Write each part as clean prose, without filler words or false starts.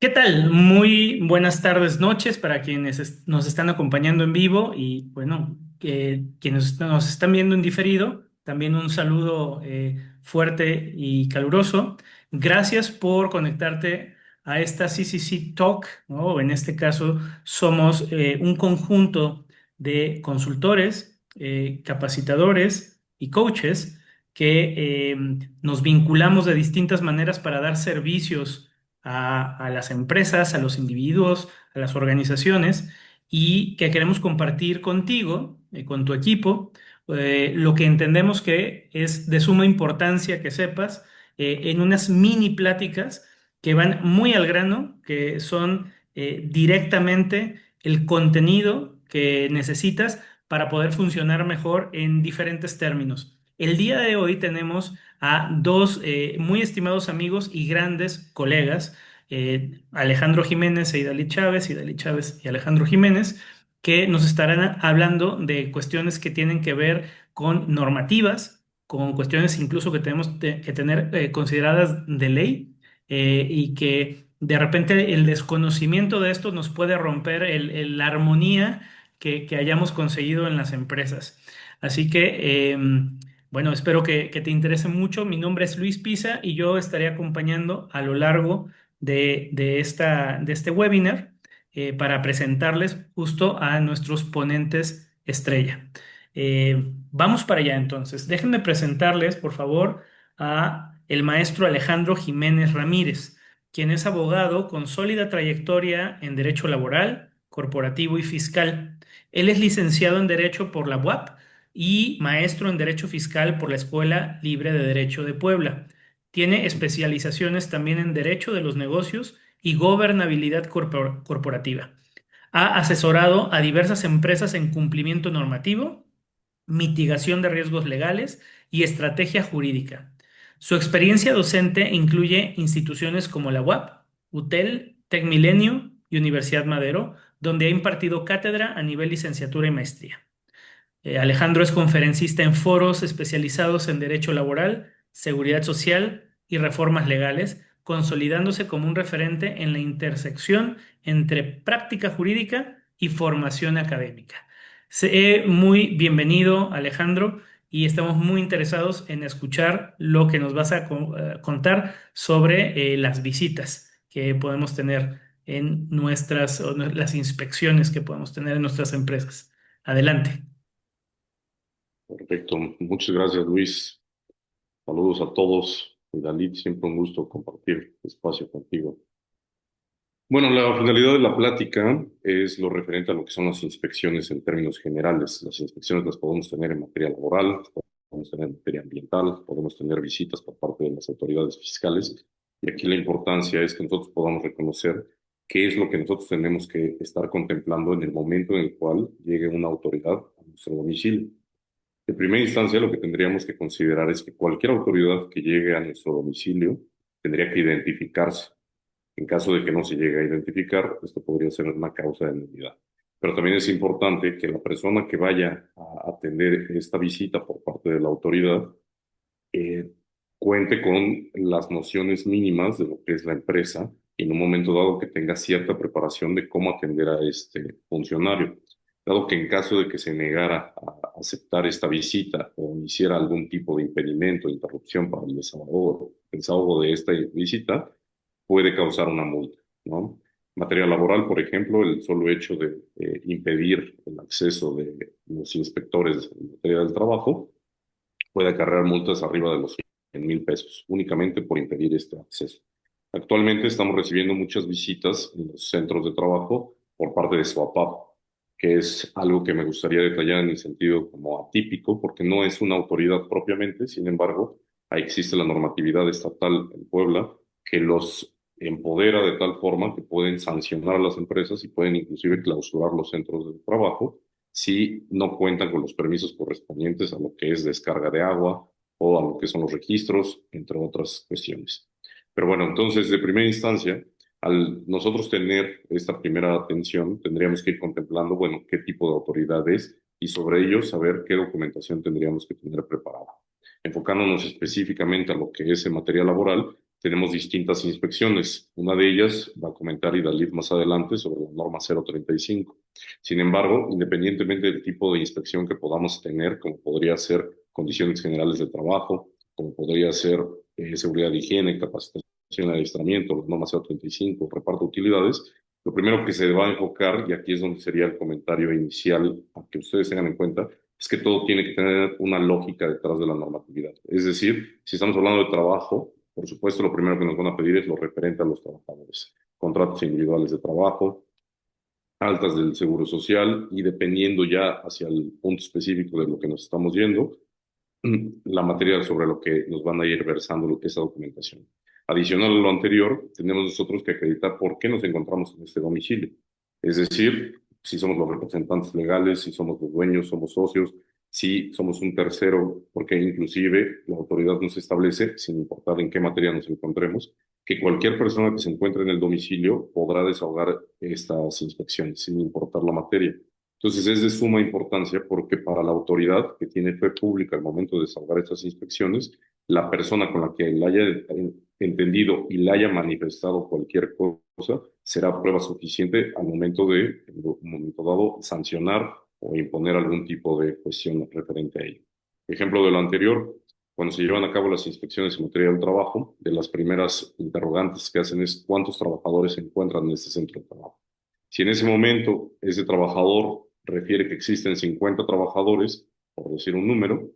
¿Qué tal? Muy buenas tardes, noches para quienes nos están acompañando en vivo y bueno, quienes nos están viendo en diferido. También un saludo fuerte y caluroso. Gracias por conectarte a esta CCC Talk, ¿no? En este caso somos un conjunto de consultores, capacitadores y coaches que nos vinculamos de distintas maneras para dar servicios a las empresas, a los individuos, a las organizaciones y que queremos compartir contigo, con tu equipo, lo que entendemos que es de suma importancia que sepas en unas mini pláticas que van muy al grano, que son directamente el contenido que necesitas para poder funcionar mejor en diferentes términos. El día de hoy tenemos a dos muy estimados amigos y grandes colegas, Alejandro Jiménez e Idalit Chávez y Alejandro Jiménez, que nos estarán hablando de cuestiones que tienen que ver con normativas, con cuestiones incluso que tenemos que tener consideradas de ley, y que de repente el desconocimiento de esto nos puede romper la armonía que hayamos conseguido en las empresas. Así que, bueno, espero que te interese mucho. Mi nombre es Luis Pisa y yo estaré acompañando a lo largo de este webinar para presentarles justo a nuestros ponentes estrella. Vamos para allá entonces. Déjenme presentarles, por favor, a el maestro Alejandro Jiménez Ramírez, quien es abogado con sólida trayectoria en derecho laboral, corporativo y fiscal. Él es licenciado en Derecho por la UAP y maestro en Derecho Fiscal por la Escuela Libre de Derecho de Puebla. Tiene especializaciones también en Derecho de los Negocios y Gobernabilidad Corporativa. Ha asesorado a diversas empresas en cumplimiento normativo, mitigación de riesgos legales y estrategia jurídica. Su experiencia docente incluye instituciones como la UAP, UTEL, TecMilenio y Universidad Madero, donde ha impartido cátedra a nivel licenciatura y maestría. Alejandro es conferencista en foros especializados en derecho laboral, seguridad social y reformas legales, consolidándose como un referente en la intersección entre práctica jurídica y formación académica. Muy bienvenido, Alejandro, y estamos muy interesados en escuchar lo que nos vas a contar sobre las visitas que podemos tener en nuestras, o las inspecciones que podemos tener en nuestras empresas. Adelante. Perfecto, muchas gracias Luis. Saludos a todos. Y Dalit, siempre un gusto compartir espacio contigo. Bueno, la finalidad de la plática es lo referente a lo que son las inspecciones en términos generales. Las inspecciones las podemos tener en materia laboral, podemos tener en materia ambiental, podemos tener visitas por parte de las autoridades fiscales. Y aquí la importancia es que nosotros podamos reconocer qué es lo que nosotros tenemos que estar contemplando en el momento en el cual llegue una autoridad a nuestro domicilio. En primera instancia, lo que tendríamos que considerar es que cualquier autoridad que llegue a nuestro domicilio tendría que identificarse. En caso de que no se llegue a identificar, esto podría ser una causa de nulidad. Pero también es importante que la persona que vaya a atender esta visita por parte de la autoridad eh, cuente con las nociones mínimas de lo que es la empresa y en un momento dado que tenga cierta preparación de cómo atender a este funcionario. Dado que en caso de que se negara a aceptar esta visita o hiciera algún tipo de impedimento, interrupción para el desahogo de esta visita, puede causar una multa, ¿no? En materia laboral, por ejemplo, el solo hecho de impedir el acceso de los inspectores en materia del trabajo puede acarrear multas arriba de los 100,000 pesos, únicamente por impedir este acceso. Actualmente estamos recibiendo muchas visitas en los centros de trabajo por parte de SOAPAP, que es algo que me gustaría detallar en el sentido como atípico, porque no es una autoridad propiamente. Sin embargo, ahí existe la normatividad estatal en Puebla que los empodera de tal forma que pueden sancionar a las empresas y pueden inclusive clausurar los centros de trabajo si no cuentan con los permisos correspondientes a lo que es descarga de agua o a lo que son los registros, entre otras cuestiones. Pero bueno, entonces, de primera instancia, al nosotros tener esta primera atención, tendríamos que ir contemplando, bueno, qué tipo de autoridad es y sobre ello saber qué documentación tendríamos que tener preparada. Enfocándonos específicamente a lo que es en materia laboral, tenemos distintas inspecciones. Una de ellas va a comentar Idalit más adelante sobre la norma 035. Sin embargo, independientemente del tipo de inspección que podamos tener, como podría ser condiciones generales de trabajo, como podría ser seguridad de higiene, capacitación y adiestramiento, la norma 035, reparto de utilidades, lo primero que se va a enfocar, y aquí es donde sería el comentario inicial a que ustedes tengan en cuenta, es que todo tiene que tener una lógica detrás de la normatividad. Es decir, si estamos hablando de trabajo, por supuesto, lo primero que nos van a pedir es lo referente a los trabajadores. Contratos individuales de trabajo, altas del seguro social y dependiendo ya hacia el punto específico de lo que nos estamos yendo, la materia sobre lo que nos van a ir versando esa documentación. Adicional a lo anterior, tenemos nosotros que acreditar por qué nos encontramos en este domicilio. Es decir, si somos los representantes legales, si somos los dueños, somos socios, si somos un tercero, porque inclusive la autoridad nos establece, sin importar en qué materia nos encontremos, que cualquier persona que se encuentre en el domicilio podrá desahogar estas inspecciones, sin importar la materia. Entonces es de suma importancia porque para la autoridad que tiene fe pública al momento de desahogar estas inspecciones, la persona con la que la haya entendido y la haya manifestado cualquier cosa será prueba suficiente al momento de, en un momento dado, sancionar o imponer algún tipo de cuestión referente a ello. Ejemplo de lo anterior, cuando se llevan a cabo las inspecciones en materia del trabajo, de las primeras interrogantes que hacen es cuántos trabajadores se encuentran en este centro de trabajo. Si en ese momento ese trabajador refiere que existen 50 trabajadores, por decir un número,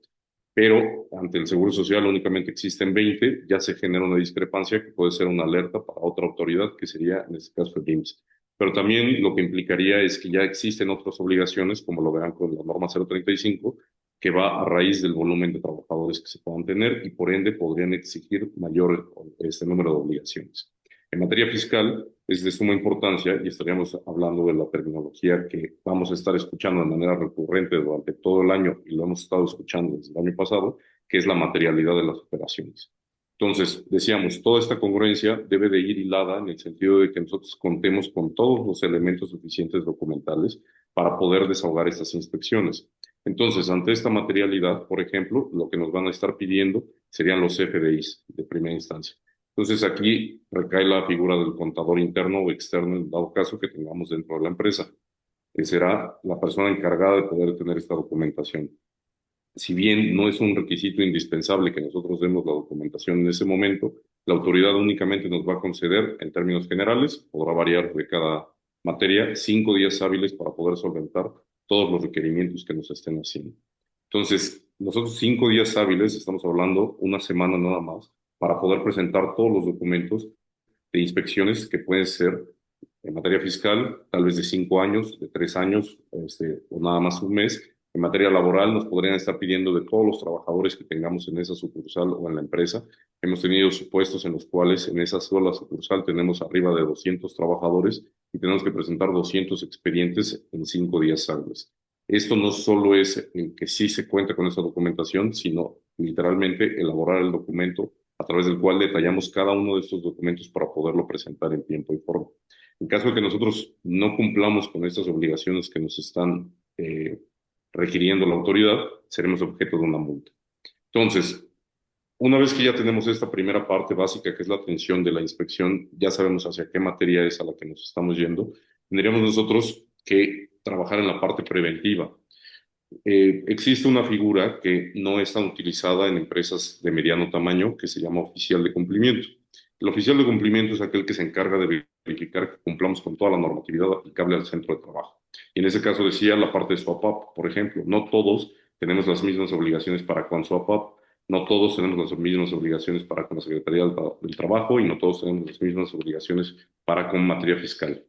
pero ante el Seguro Social únicamente existen 20, ya se genera una discrepancia que puede ser una alerta para otra autoridad, que sería en este caso el IMSS. Pero también lo que implicaría es que ya existen otras obligaciones, como lo verán con la norma 035, que va a raíz del volumen de trabajadores que se puedan tener y por ende podrían exigir mayor este número de obligaciones. En materia fiscal es de suma importancia y estaríamos hablando de la terminología que vamos a estar escuchando de manera recurrente durante todo el año y lo hemos estado escuchando desde el año pasado, que es la materialidad de las operaciones. Entonces, decíamos, toda esta congruencia debe de ir hilada en el sentido de que nosotros contemos con todos los elementos suficientes documentales para poder desahogar estas inspecciones. Entonces, ante esta materialidad, por ejemplo, lo que nos van a estar pidiendo serían los FDIs de primera instancia. Entonces aquí recae la figura del contador interno o externo, en dado caso que tengamos dentro de la empresa, que será la persona encargada de poder tener esta documentación. Si bien no es un requisito indispensable que nosotros demos la documentación en ese momento, la autoridad únicamente nos va a conceder, en términos generales, podrá variar de cada materia, 5 días hábiles para poder solventar todos los requerimientos que nos estén haciendo. Entonces, nosotros 5 días hábiles, estamos hablando una semana nada más, para poder presentar todos los documentos de inspecciones que pueden ser en materia fiscal, tal vez de 5 años, de 3 años, o nada más un mes. En materia laboral, nos podrían estar pidiendo de todos los trabajadores que tengamos en esa sucursal o en la empresa. Hemos tenido supuestos en los cuales en esa sola sucursal tenemos arriba de 200 trabajadores y tenemos que presentar 200 expedientes en 5 días hábiles. Esto no solo es en que sí se cuenta con esa documentación, sino literalmente elaborar el documento a través del cual detallamos cada uno de estos documentos para poderlo presentar en tiempo y forma. En caso de que nosotros no cumplamos con estas obligaciones que nos están requiriendo la autoridad, seremos objeto de una multa. Entonces, una vez que ya tenemos esta primera parte básica, que es la atención de la inspección, ya sabemos hacia qué materia es a la que nos estamos yendo, tendríamos nosotros que trabajar en la parte preventiva. Existe una figura que no es tan utilizada en empresas de mediano tamaño que se llama oficial de cumplimiento. El oficial de cumplimiento es aquel que se encarga de verificar que cumplamos con toda la normatividad aplicable al centro de trabajo. Y en ese caso decía la parte de SOAPAP, por ejemplo, no todos tenemos las mismas obligaciones para con SOAPAP, no todos tenemos las mismas obligaciones para con la Secretaría del Trabajo y no todos tenemos las mismas obligaciones para con materia fiscal.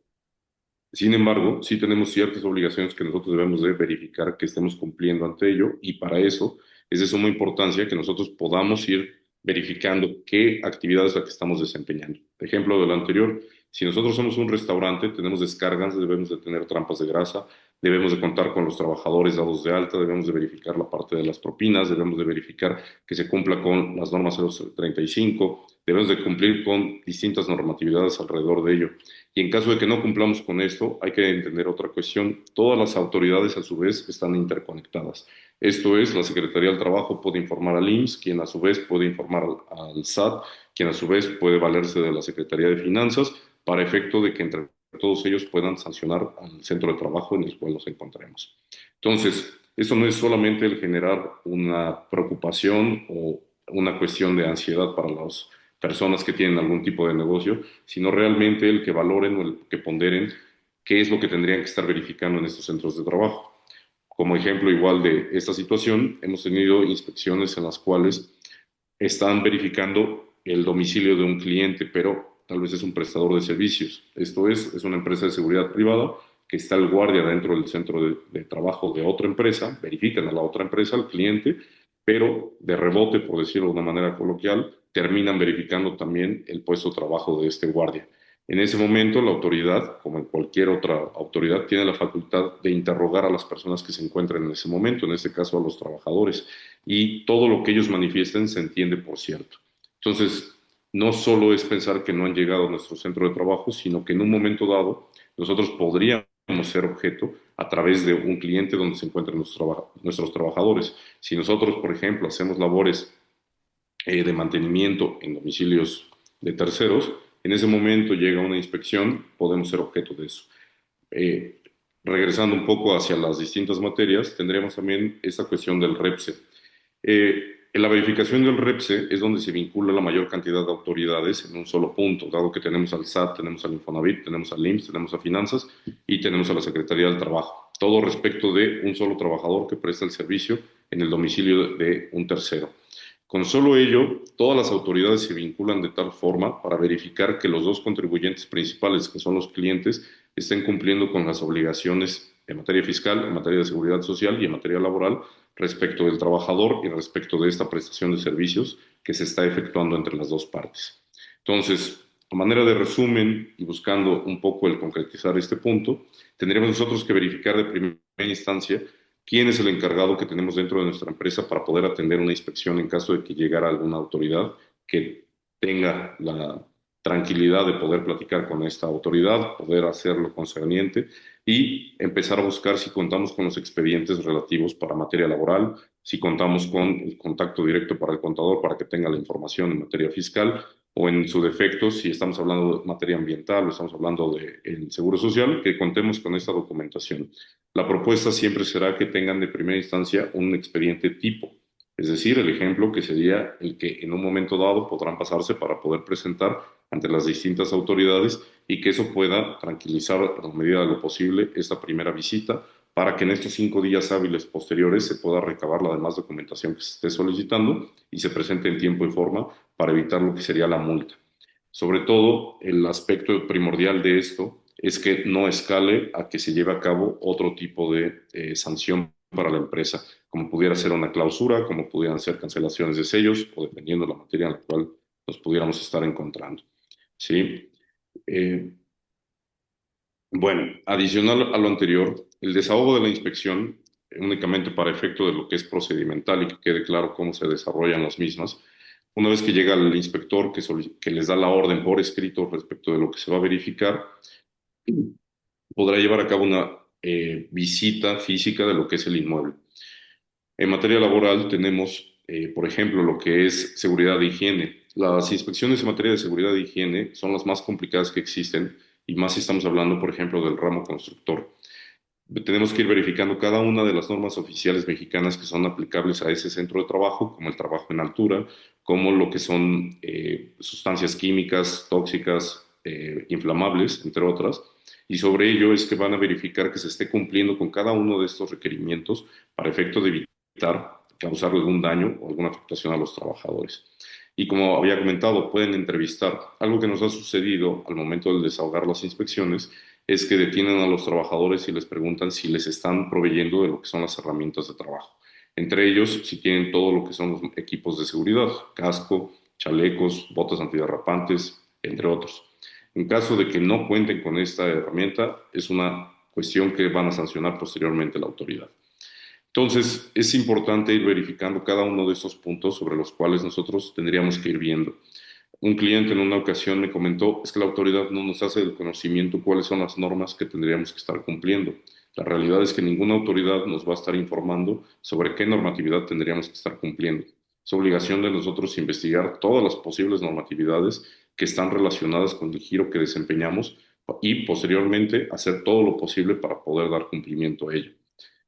Sin embargo, sí tenemos ciertas obligaciones que nosotros debemos de verificar que estemos cumpliendo ante ello y para eso es de suma importancia que nosotros podamos ir verificando qué actividad es la que estamos desempeñando. Ejemplo de lo anterior, si nosotros somos un restaurante, tenemos descargas, debemos de tener trampas de grasa, debemos de contar con los trabajadores dados de alta, debemos de verificar la parte de las propinas, debemos de verificar que se cumpla con las normas 035, debemos de cumplir con distintas normatividades alrededor de ello. Y en caso de que no cumplamos con esto, hay que entender otra cuestión. Todas las autoridades a su vez están interconectadas. Esto es, la Secretaría del Trabajo puede informar al IMSS, quien a su vez puede informar al SAT, quien a su vez puede valerse de la Secretaría de Finanzas para efecto de que entre todos ellos puedan sancionar al centro de trabajo en el cual nos encontremos. Entonces, eso no es solamente el generar una preocupación o una cuestión de ansiedad para las personas que tienen algún tipo de negocio, sino realmente el que valoren o el que ponderen qué es lo que tendrían que estar verificando en estos centros de trabajo. Como ejemplo igual de esta situación, hemos tenido inspecciones en las cuales están verificando el domicilio de un cliente, pero tal vez es un prestador de servicios. Esto es una empresa de seguridad privada que está el guardia dentro del centro de trabajo de otra empresa, verifican a la otra empresa, al cliente, pero de rebote, por decirlo de una manera coloquial, terminan verificando también el puesto de trabajo de este guardia. En ese momento, la autoridad, como en cualquier otra autoridad, tiene la facultad de interrogar a las personas que se encuentran en ese momento, en este caso a los trabajadores, y todo lo que ellos manifiesten se entiende por cierto. Entonces, no solo es pensar que no han llegado a nuestro centro de trabajo, sino que en un momento dado nosotros podríamos ser objeto a través de un cliente donde se encuentran nuestros trabajadores. Si nosotros, por ejemplo, hacemos labores de mantenimiento en domicilios de terceros, en ese momento llega una inspección, podemos ser objeto de eso. Eh, Regresando un poco hacia las distintas materias, tendríamos también esta cuestión del REPSE. En la verificación del REPSE es donde se vincula la mayor cantidad de autoridades en un solo punto, dado que tenemos al SAT, tenemos al Infonavit, tenemos al IMSS, tenemos a Finanzas y tenemos a la Secretaría del Trabajo. Todo respecto de un solo trabajador que presta el servicio en el domicilio de un tercero. Con solo ello, todas las autoridades se vinculan de tal forma para verificar que los dos contribuyentes principales, que son los clientes, estén cumpliendo con las obligaciones en materia fiscal, en materia de seguridad social y en materia laboral respecto del trabajador y respecto de esta prestación de servicios que se está efectuando entre las dos partes. Entonces, a manera de resumen y buscando un poco el concretizar este punto, tendríamos nosotros que verificar de primera instancia quién es el encargado que tenemos dentro de nuestra empresa para poder atender una inspección en caso de que llegara alguna autoridad que tenga la tranquilidad de poder platicar con esta autoridad, poder hacer lo concerniente y empezar a buscar si contamos con los expedientes relativos para materia laboral, si contamos con el contacto directo para el contador para que tenga la información en materia fiscal o en su defecto, si estamos hablando de materia ambiental o estamos hablando del seguro social, que contemos con esta documentación. La propuesta siempre será que tengan de primera instancia un expediente tipo, es decir, el ejemplo que sería el que en un momento dado podrán pasarse para poder presentar ante las distintas autoridades y que eso pueda tranquilizar a la medida de lo posible esta primera visita para que en estos 5 días hábiles posteriores se pueda recabar la demás documentación que se esté solicitando y se presente en tiempo y forma para evitar lo que sería la multa. Sobre todo, el aspecto primordial de esto es que no escale a que se lleve a cabo otro tipo de sanción para la empresa, como pudiera ser una clausura, como pudieran ser cancelaciones de sellos o dependiendo de la materia en la cual nos pudiéramos estar encontrando. ¿Sí? Eh, bueno, adicional a lo anterior, el desahogo de la inspección, únicamente para efecto de lo que es procedimental y que quede claro cómo se desarrollan las mismas, una vez que llega el inspector que les da la orden por escrito respecto de lo que se va a verificar, podrá llevar a cabo una visita física de lo que es el inmueble. En materia laboral tenemos, por ejemplo, lo que es seguridad e higiene. Las inspecciones en materia de seguridad e higiene son las más complicadas que existen y más si estamos hablando, por ejemplo, del ramo constructor. Tenemos que ir verificando cada una de las normas oficiales mexicanas que son aplicables a ese centro de trabajo, como el trabajo en altura, como lo que son sustancias químicas, tóxicas, inflamables, entre otras. Y sobre ello es que van a verificar que se esté cumpliendo con cada uno de estos requerimientos para efecto de evitar causar algún daño o alguna afectación a los trabajadores. Y como había comentado, pueden entrevistar. Algo que nos ha sucedido al momento de desahogar las inspecciones es que detienen a los trabajadores y les preguntan si les están proveyendo de lo que son las herramientas de trabajo. Entre ellos, si tienen todo lo que son los equipos de seguridad, casco, chalecos, botas antiderrapantes, entre otros. En caso de que no cuenten con esta herramienta, es una cuestión que van a sancionar posteriormente la autoridad. Entonces, es importante ir verificando cada uno de estos puntos sobre los cuales nosotros tendríamos que ir viendo. Un cliente en una ocasión me comentó, es que la autoridad no nos hace el conocimiento cuáles son las normas que tendríamos que estar cumpliendo. La realidad es que ninguna autoridad nos va a estar informando sobre qué normatividad tendríamos que estar cumpliendo. Es obligación de nosotros investigar todas las posibles normatividades que están relacionadas con el giro que desempeñamos y posteriormente hacer todo lo posible para poder dar cumplimiento a ello.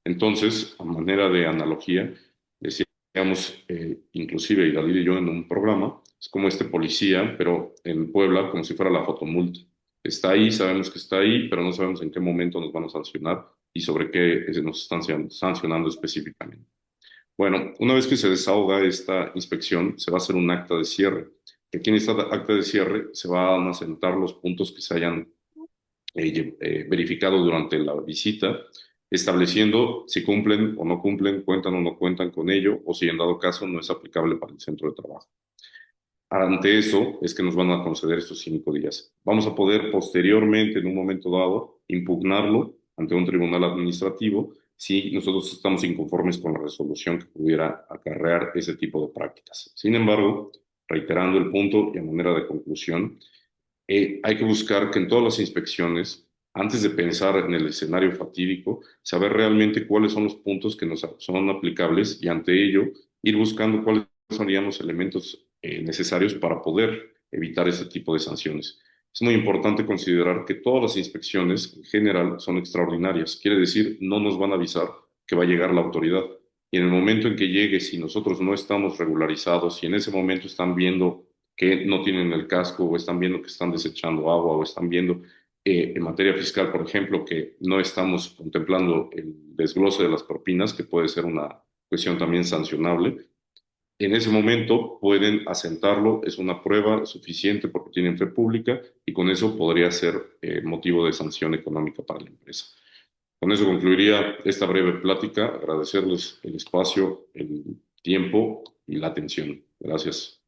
Entonces, a manera de analogía, decíamos, inclusive David y yo en un programa, es como este policía, pero en Puebla, como si fuera la fotomulta. Está ahí, sabemos que está ahí, pero no sabemos en qué momento nos van a sancionar y sobre qué nos están sancionando específicamente. Bueno, una vez que se desahoga esta inspección, se va a hacer un acta de cierre. Aquí en esta acta de cierre se van a sentar los puntos que se hayan verificado durante la visita, estableciendo si cumplen o no cumplen, cuentan o no cuentan con ello, o si en dado caso no es aplicable para el centro de trabajo. Ante eso es que nos van a conceder estos 5 días. Vamos a poder posteriormente, en un momento dado, impugnarlo ante un tribunal administrativo si nosotros estamos inconformes con la resolución que pudiera acarrear ese tipo de prácticas. Sin embargo, reiterando el punto y a manera de conclusión, hay que buscar que en todas las inspecciones, antes de pensar en el escenario fatídico, saber realmente cuáles son los puntos que nos son aplicables y ante ello ir buscando cuáles serían los elementos necesarios para poder evitar este tipo de sanciones. Es muy importante considerar que todas las inspecciones en general son extraordinarias. Quiere decir, no nos van a avisar que va a llegar la autoridad. Y en el momento en que llegue, si nosotros no estamos regularizados, si en ese momento están viendo que no tienen el casco o están viendo que están desechando agua o están viendo en materia fiscal, por ejemplo, que no estamos contemplando el desglose de las propinas, que puede ser una cuestión también sancionable. En ese momento pueden asentarlo, es una prueba suficiente porque tienen fe pública y con eso podría ser motivo de sanción económica para la empresa. Con eso concluiría esta breve plática, agradecerles el espacio, el tiempo y la atención. Gracias.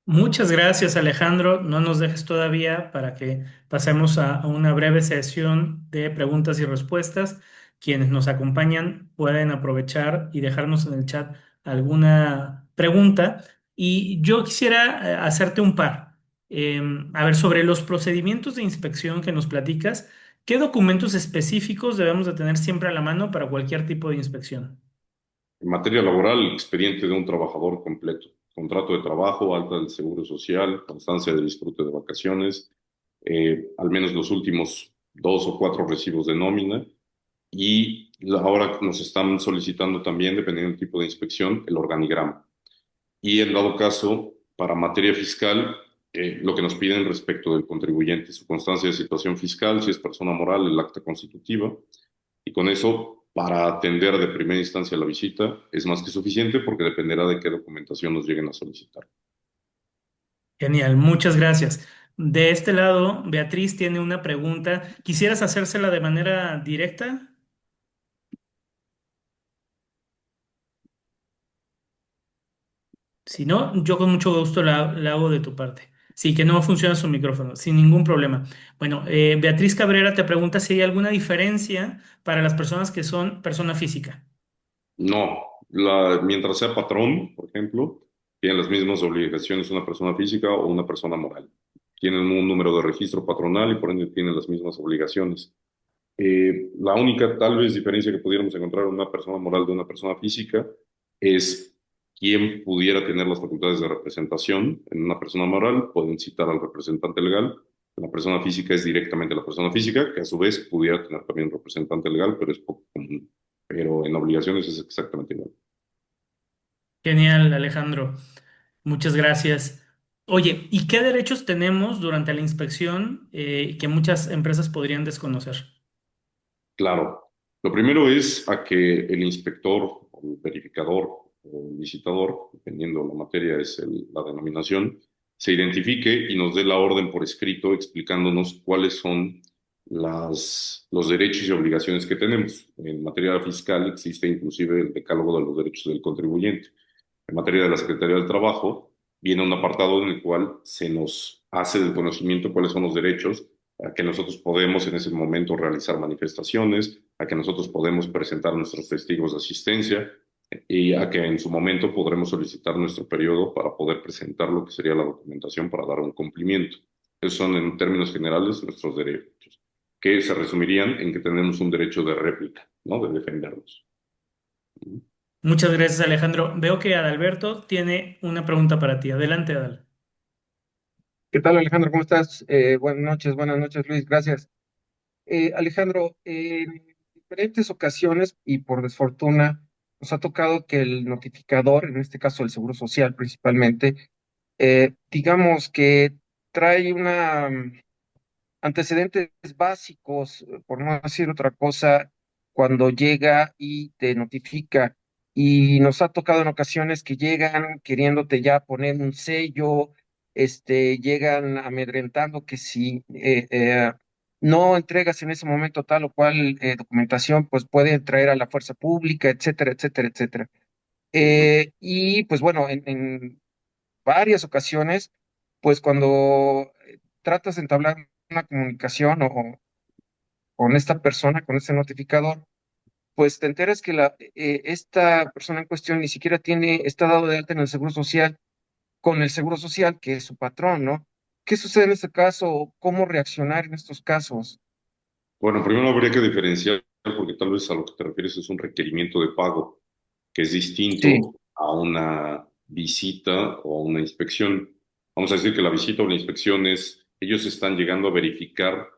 Muchas gracias, Alejandro. No nos dejes todavía para que pasemos a una breve sesión de preguntas y respuestas. Quienes nos acompañan pueden aprovechar y dejarnos en el chat alguna pregunta. Y yo quisiera hacerte un par. A ver, sobre los procedimientos de inspección que nos platicas, ¿qué documentos específicos debemos de tener siempre a la mano para cualquier tipo de inspección? En materia laboral, el expediente de un trabajador completo, contrato de trabajo, alta del seguro social, constancia de disfrute de vacaciones, al menos los últimos 2 o 4 recibos de nómina y ahora nos están solicitando también, dependiendo del tipo de inspección, el organigrama. Y en dado caso, para materia fiscal, lo que nos piden respecto del contribuyente, su constancia de situación fiscal, si es persona moral, el acta constitutiva, y con eso, para atender de primera instancia la visita, es más que suficiente porque dependerá de qué documentación nos lleguen a solicitar. Genial, muchas gracias. De este lado, Beatriz tiene una pregunta. ¿Quisieras hacérsela de manera directa? Si no, yo con mucho gusto la hago de tu parte. Sí, que no funciona su micrófono, sin ningún problema. Bueno, Beatriz Cabrera te pregunta si hay alguna diferencia para las personas que son persona física. No, mientras sea patrón, por ejemplo, tienen las mismas obligaciones una persona física o una persona moral. Tienen un número de registro patronal y por ende tienen las mismas obligaciones. La única tal vez diferencia que pudiéramos encontrar en una persona moral de una persona física es quién pudiera tener las facultades de representación. En una persona moral pueden citar al representante legal. En la persona física es directamente la persona física, que a su vez pudiera tener también un representante legal, pero es poco común. Pero en obligaciones es exactamente igual. Genial, Alejandro. Muchas gracias. Oye, ¿y qué derechos tenemos durante la inspección que muchas empresas podrían desconocer? Claro. Lo primero es a que el inspector, o el verificador o el licitador, dependiendo la materia, es la denominación, se identifique y nos dé la orden por escrito explicándonos cuáles son los derechos y obligaciones que tenemos. En materia fiscal existe inclusive el decálogo de los derechos del contribuyente. En materia de la Secretaría del Trabajo, viene un apartado en el cual se nos hace del conocimiento cuáles son los derechos a que nosotros podemos en ese momento realizar manifestaciones, a que nosotros podemos presentar nuestros testigos de asistencia y a que en su momento podremos solicitar nuestro periodo para poder presentar lo que sería la documentación para dar un cumplimiento. Esos son en términos generales nuestros derechos, que se resumirían en que tenemos un derecho de réplica, ¿no? De defendernos. Muchas gracias, Alejandro. Veo que Adalberto tiene una pregunta para ti. Adelante, Adal. ¿Qué tal, Alejandro? ¿Cómo estás? Buenas noches, Luis. Gracias. Alejandro, en diferentes ocasiones y por desfortuna, nos ha tocado que el notificador, en este caso el Seguro Social principalmente, digamos que trae una antecedentes básicos, por no decir otra cosa, cuando llega y te notifica. Y nos ha tocado en ocasiones que llegan queriéndote ya poner un sello, llegan amedrentando que si no entregas en ese momento tal o cual documentación, pues puede traer a la fuerza pública, etcétera, etcétera, etcétera. Ujú. Y pues bueno, en varias ocasiones, pues cuando tratas de entablar una comunicación o con esta persona, con este notificador, pues te enteras que esta persona en cuestión ni siquiera está dado de alta en el Seguro Social, con el Seguro Social, que es su patrón, ¿no? ¿Qué sucede en este caso? ¿Cómo reaccionar en estos casos? Bueno, primero habría que diferenciar, porque tal vez a lo que te refieres es un requerimiento de pago, que es Sí, distinto a una visita o a una inspección. Vamos a decir que la visita o la inspección es, ellos están llegando a verificar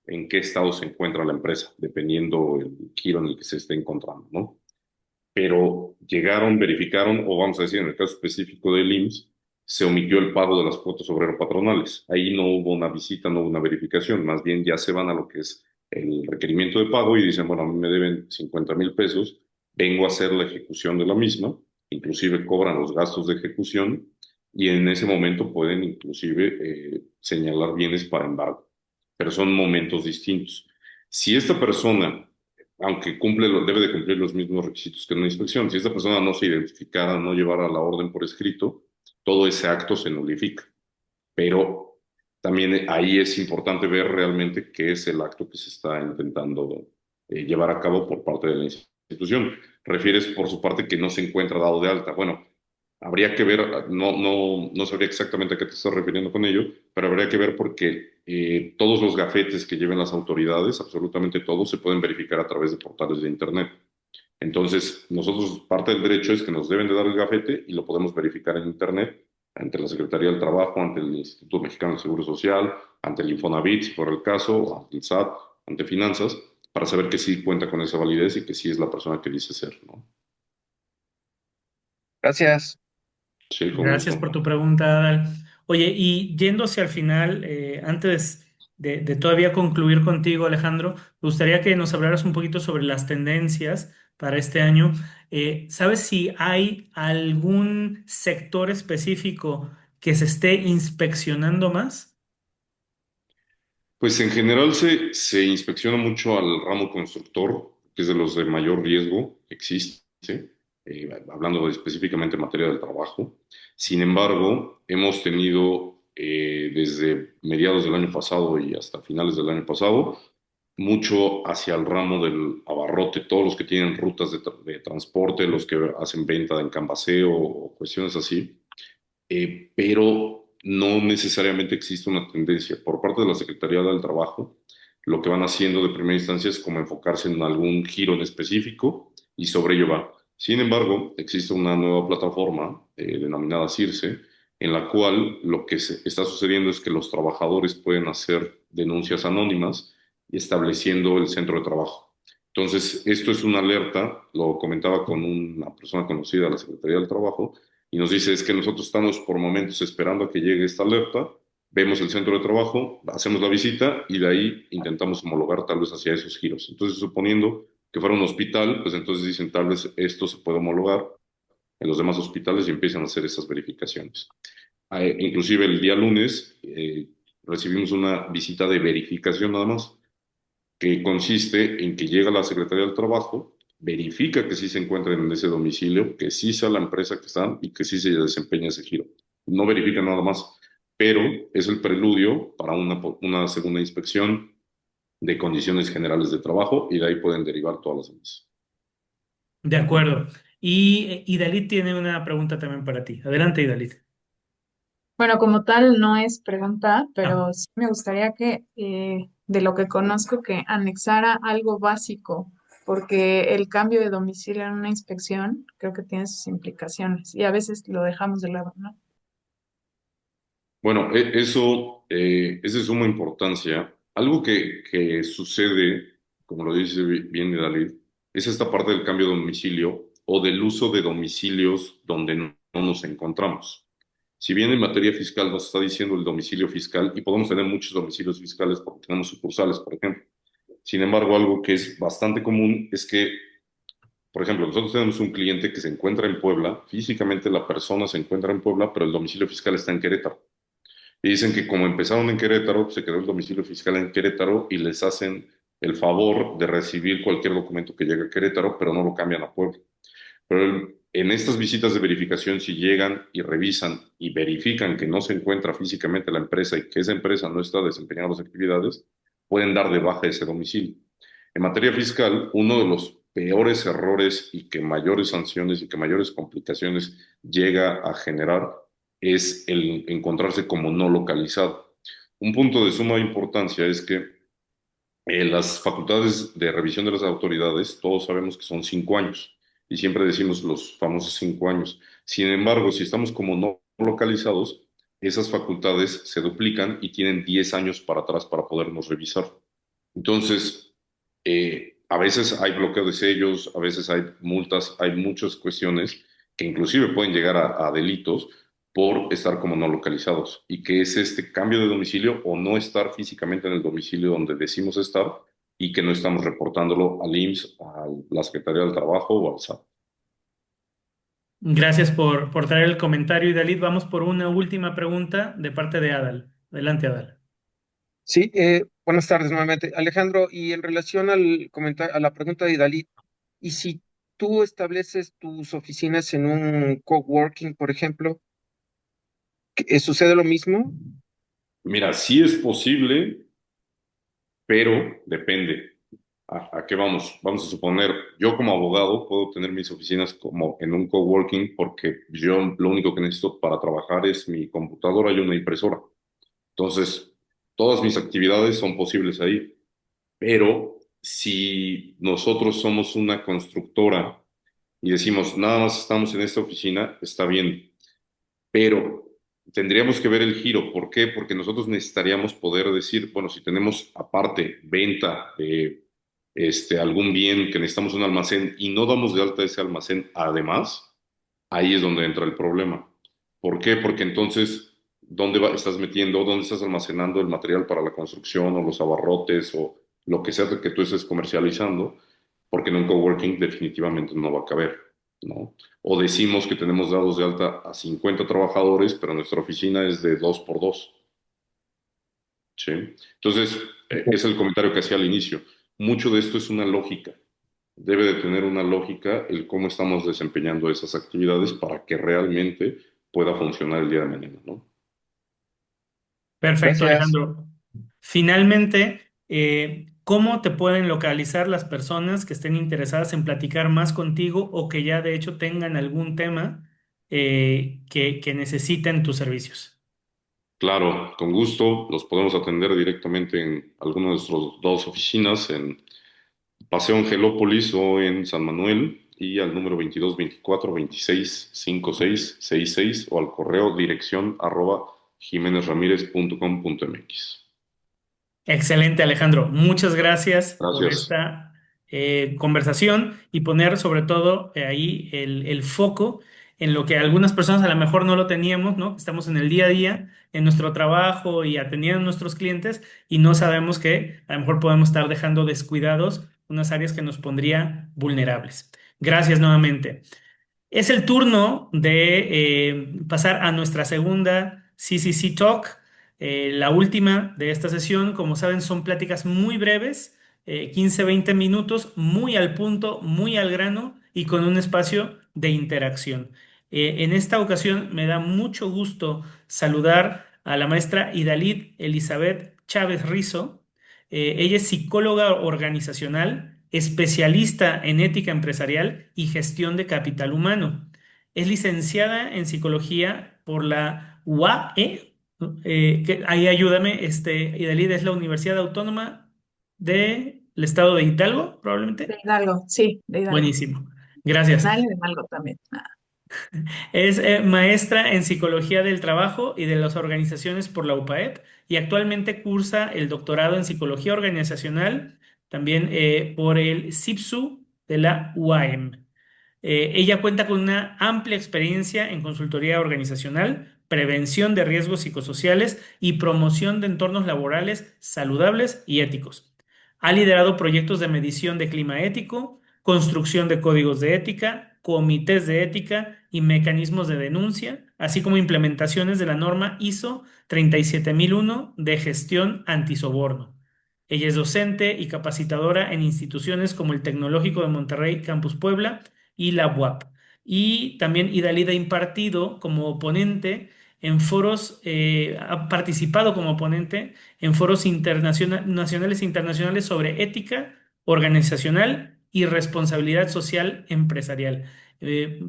en qué estado se encuentra la empresa, dependiendo el giro en el que se esté encontrando, ¿no? Pero llegaron, verificaron, o vamos a decir, en el caso específico del IMSS, se omitió el pago de las cuotas obrero-patronales. Ahí no hubo una visita, no hubo una verificación, más bien ya se van a lo que es el requerimiento de pago y dicen, bueno, a mí me deben 50,000 pesos, vengo a hacer la ejecución de la misma, inclusive cobran los gastos de ejecución y en ese momento pueden inclusive señalar bienes para embargo, pero son momentos distintos. Si esta persona aunque debe de cumplir los mismos requisitos que en una inspección. Si esta persona no se identificara, no llevara la orden por escrito, todo ese acto se nulifica. Pero también ahí es importante ver realmente qué es el acto que se está intentando llevar a cabo por parte de la institución. Refieres por su parte que no se encuentra dado de alta. Bueno, habría que ver, no sabría exactamente a qué te estás refiriendo con ello, pero habría que ver porque todos los gafetes que lleven las autoridades, absolutamente todos, se pueden verificar a través de portales de Internet. Entonces, nosotros parte del derecho es que nos deben de dar el gafete y lo podemos verificar en Internet ante la Secretaría del Trabajo, ante el Instituto Mexicano del Seguro Social, ante el Infonavit, si fuera el caso, o ante el SAT, ante Finanzas, para saber que sí cuenta con esa validez y que sí es la persona que dice ser, ¿no? gracias. Sí, con Gracias por gusto. tu pregunta, Adal. Oye, y yendo hacia el final, antes de todavía concluir contigo, Alejandro, me gustaría que nos hablaras un poquito sobre las tendencias para este año. ¿Sabes si hay algún sector específico que se esté inspeccionando más? Pues en general se inspecciona mucho al ramo constructor, que es de los de mayor riesgo que existe, hablando específicamente en materia del trabajo. Sin embargo, hemos tenido desde mediados del año pasado y hasta finales del año pasado, mucho hacia el ramo del abarrote, todos los que tienen rutas de transporte, los que hacen venta en cambaseo o cuestiones así, pero no necesariamente existe una tendencia. Por parte de la Secretaría del Trabajo, lo que van haciendo de primera instancia es como enfocarse en algún giro en específico y sobre ello va. Sin embargo, existe una nueva plataforma denominada CIRSE, en la cual lo que está sucediendo es que los trabajadores pueden hacer denuncias anónimas y estableciendo el centro de trabajo. Entonces, esto es una alerta, lo comentaba con una persona conocida de la Secretaría del Trabajo, y nos dice, es que nosotros estamos por momentos esperando a que llegue esta alerta, vemos el centro de trabajo, hacemos la visita y de ahí intentamos homologar tal vez hacia esos giros. Entonces, suponiendo que fuera un hospital, pues entonces dicen tal vez esto se puede homologar en los demás hospitales y empiezan a hacer esas verificaciones. Inclusive el día lunes recibimos una visita de verificación nada más que consiste en que llega la Secretaría del Trabajo, verifica que sí se encuentran en ese domicilio, que sí sea la empresa que están y que sí se desempeña ese giro. No verifica nada más, pero es el preludio para una segunda inspección de condiciones generales de trabajo y de ahí pueden derivar todas las demás. De acuerdo. Y Dalit tiene una pregunta también para ti. Adelante, Dalit. Bueno, como tal no es pregunta, Ah, pero sí me gustaría que de lo que conozco que anexara algo básico porque el cambio de domicilio en una inspección creo que tiene sus implicaciones y a veces lo dejamos de lado, ¿no? Bueno, eso es de suma importancia. Algo que sucede, como lo dice bien Dalit, es esta parte del cambio de domicilio o del uso de domicilios donde no nos encontramos. Si bien en materia fiscal nos está diciendo el domicilio fiscal, y podemos tener muchos domicilios fiscales porque tenemos sucursales, por ejemplo. Sin embargo, algo que es bastante común es que, por ejemplo, nosotros tenemos un cliente que se encuentra en Puebla, físicamente la persona se encuentra en Puebla, pero el domicilio fiscal está en Querétaro. Y dicen que como empezaron en Querétaro, se quedó el domicilio fiscal en Querétaro y les hacen el favor de recibir cualquier documento que llegue a Querétaro, pero no lo cambian a Puebla. Pero en estas visitas de verificación, si llegan y revisan y verifican que no se encuentra físicamente la empresa y que esa empresa no está desempeñando las actividades, pueden dar de baja ese domicilio. En materia fiscal, uno de los peores errores y que mayores sanciones y que mayores complicaciones llega a generar es el encontrarse como no localizado. Un punto de suma importancia es que las facultades de revisión de las autoridades, todos sabemos que son 5 años y siempre decimos los famosos 5 años. Sin embargo, si estamos como no localizados, esas facultades se duplican y tienen 10 años para atrás para podernos revisar. Entonces, a veces hay bloqueo de sellos, a veces hay multas, hay muchas cuestiones que inclusive pueden llegar a delitos por estar como no localizados y que es este cambio de domicilio o no estar físicamente en el domicilio donde decimos estar y que no estamos reportándolo al IMSS, a la Secretaría del Trabajo o al SAT. Gracias por traer el comentario, y Dalit, vamos por una última pregunta de parte de Adal. Adelante, Adal. Sí, buenas tardes nuevamente. Alejandro, y en relación al comentario, a la pregunta de Dalit, ¿y si tú estableces tus oficinas en un coworking, por ejemplo, sucede lo mismo? Mira, sí es posible, pero depende. ¿A qué vamos? Vamos a suponer, yo como abogado puedo tener mis oficinas como en un coworking porque yo lo único que necesito para trabajar es mi computadora y una impresora. Entonces, todas mis actividades son posibles ahí. Pero si nosotros somos una constructora y decimos, nada más estamos en esta oficina, está bien, pero tendríamos que ver el giro. ¿Por qué? Porque nosotros necesitaríamos poder decir, bueno, si tenemos aparte venta de algún bien que necesitamos un almacén y no damos de alta ese almacén además, ahí es donde entra el problema. ¿Por qué? Porque entonces, estás metiendo, dónde estás almacenando el material para la construcción o los abarrotes o lo que sea que tú estés comercializando? Porque en un coworking definitivamente no va a caber, ¿no? O decimos que tenemos dados de alta a 50 trabajadores, pero nuestra oficina es de 2 por 2, ¿sí? Entonces, es el comentario que hacía al inicio. Mucho de esto es una lógica. Debe de tener una lógica el cómo estamos desempeñando esas actividades para que realmente pueda funcionar el día de mañana, ¿no? Perfecto, Gracias. Alejandro. Finalmente, ¿cómo te pueden localizar las personas que estén interesadas en platicar más contigo o que ya de hecho tengan algún tema que necesiten tus servicios? Claro, con gusto los podemos atender directamente en alguna de nuestras 2 oficinas, en Paseo Angelópolis o en San Manuel, y al número 22 24 26 56 66 o al correo dirección @jimenezramirez.com.mx. Excelente, Alejandro. Muchas gracias por Gracias. esta conversación y poner sobre todo ahí el foco en lo que algunas personas a lo mejor no lo teníamos, ¿no? Estamos en el día a día, en nuestro trabajo y atendiendo a nuestros clientes y no sabemos que a lo mejor podemos estar dejando descuidados unas áreas que nos pondría vulnerables. Gracias nuevamente. Es el turno de pasar a nuestra segunda CCC Talk, la última de esta sesión. Como saben, son pláticas muy breves, 15-20 minutos, muy al punto, muy al grano y con un espacio de interacción. En esta ocasión me da mucho gusto saludar a la maestra Idalit Elizabeth Chávez Rizo. Ella es psicóloga organizacional, especialista en ética empresarial y gestión de capital humano. Es licenciada en psicología por la UAE, ahí ayúdame, Idalid, es la Universidad Autónoma de el estado de Hidalgo, De probablemente. Hidalgo, sí, de Hidalgo. Buenísimo. Gracias. Dale de Hidalgo también. Ah, Es maestra en Psicología del Trabajo y de las Organizaciones por la UPAEP y actualmente cursa el doctorado en Psicología Organizacional, también por el CIPSU de la UAM. Ella cuenta con una amplia experiencia en consultoría organizacional, prevención de riesgos psicosociales y promoción de entornos laborales saludables y éticos. Ha liderado proyectos de medición de clima ético, construcción de códigos de ética, comités de ética y mecanismos de denuncia, así como implementaciones de la norma ISO 37001 de gestión antisoborno. Ella es docente y capacitadora en instituciones como el Tecnológico de Monterrey Campus Puebla y la UAP. Y también Idalida ha impartido como ponente en foros, ha participado como ponente en foros nacionales e internacionales sobre ética organizacional y responsabilidad social empresarial. Eh,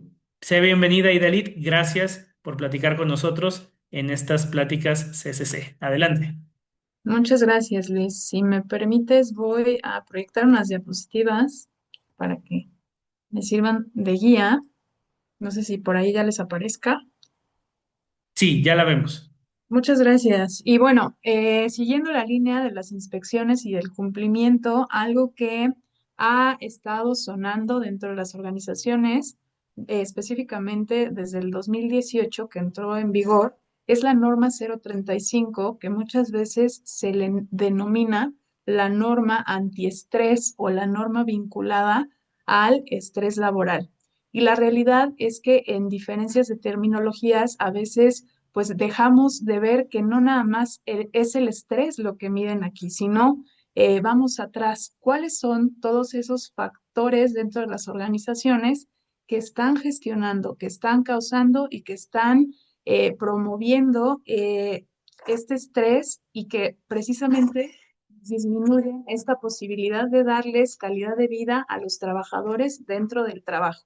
Sea bienvenida, Idalit. Gracias por platicar con nosotros en estas pláticas CCC. Adelante. muchas gracias, Luis. Si me permites, voy a proyectar unas diapositivas para que me sirvan de guía. No sé si por ahí ya les aparezca. Sí, ya la vemos. Muchas gracias. Y bueno, siguiendo la línea de las inspecciones y del cumplimiento, algo que ha estado sonando dentro de las organizaciones, específicamente desde el 2018 que entró en vigor, es la norma 035, que muchas veces se le denomina la norma antiestrés o la norma vinculada al estrés laboral. Y la realidad es que en diferencias de terminologías, a veces pues dejamos de ver que no nada más es el estrés lo que miden aquí, sino vamos atrás. ¿Cuáles son todos esos factores dentro de las organizaciones que están gestionando, que están causando y que están promoviendo este estrés y que precisamente disminuyen esta posibilidad de darles calidad de vida a los trabajadores dentro del trabajo?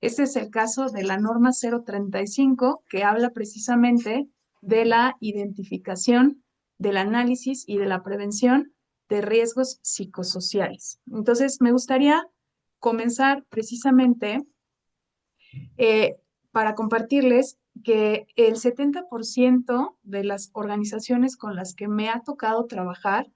Este es el caso de la norma 035, que habla precisamente de la identificación, del análisis y de la prevención de riesgos psicosociales. Entonces, me gustaría comenzar precisamente eh, para compartirles que el 70% de las organizaciones con las que me ha tocado trabajar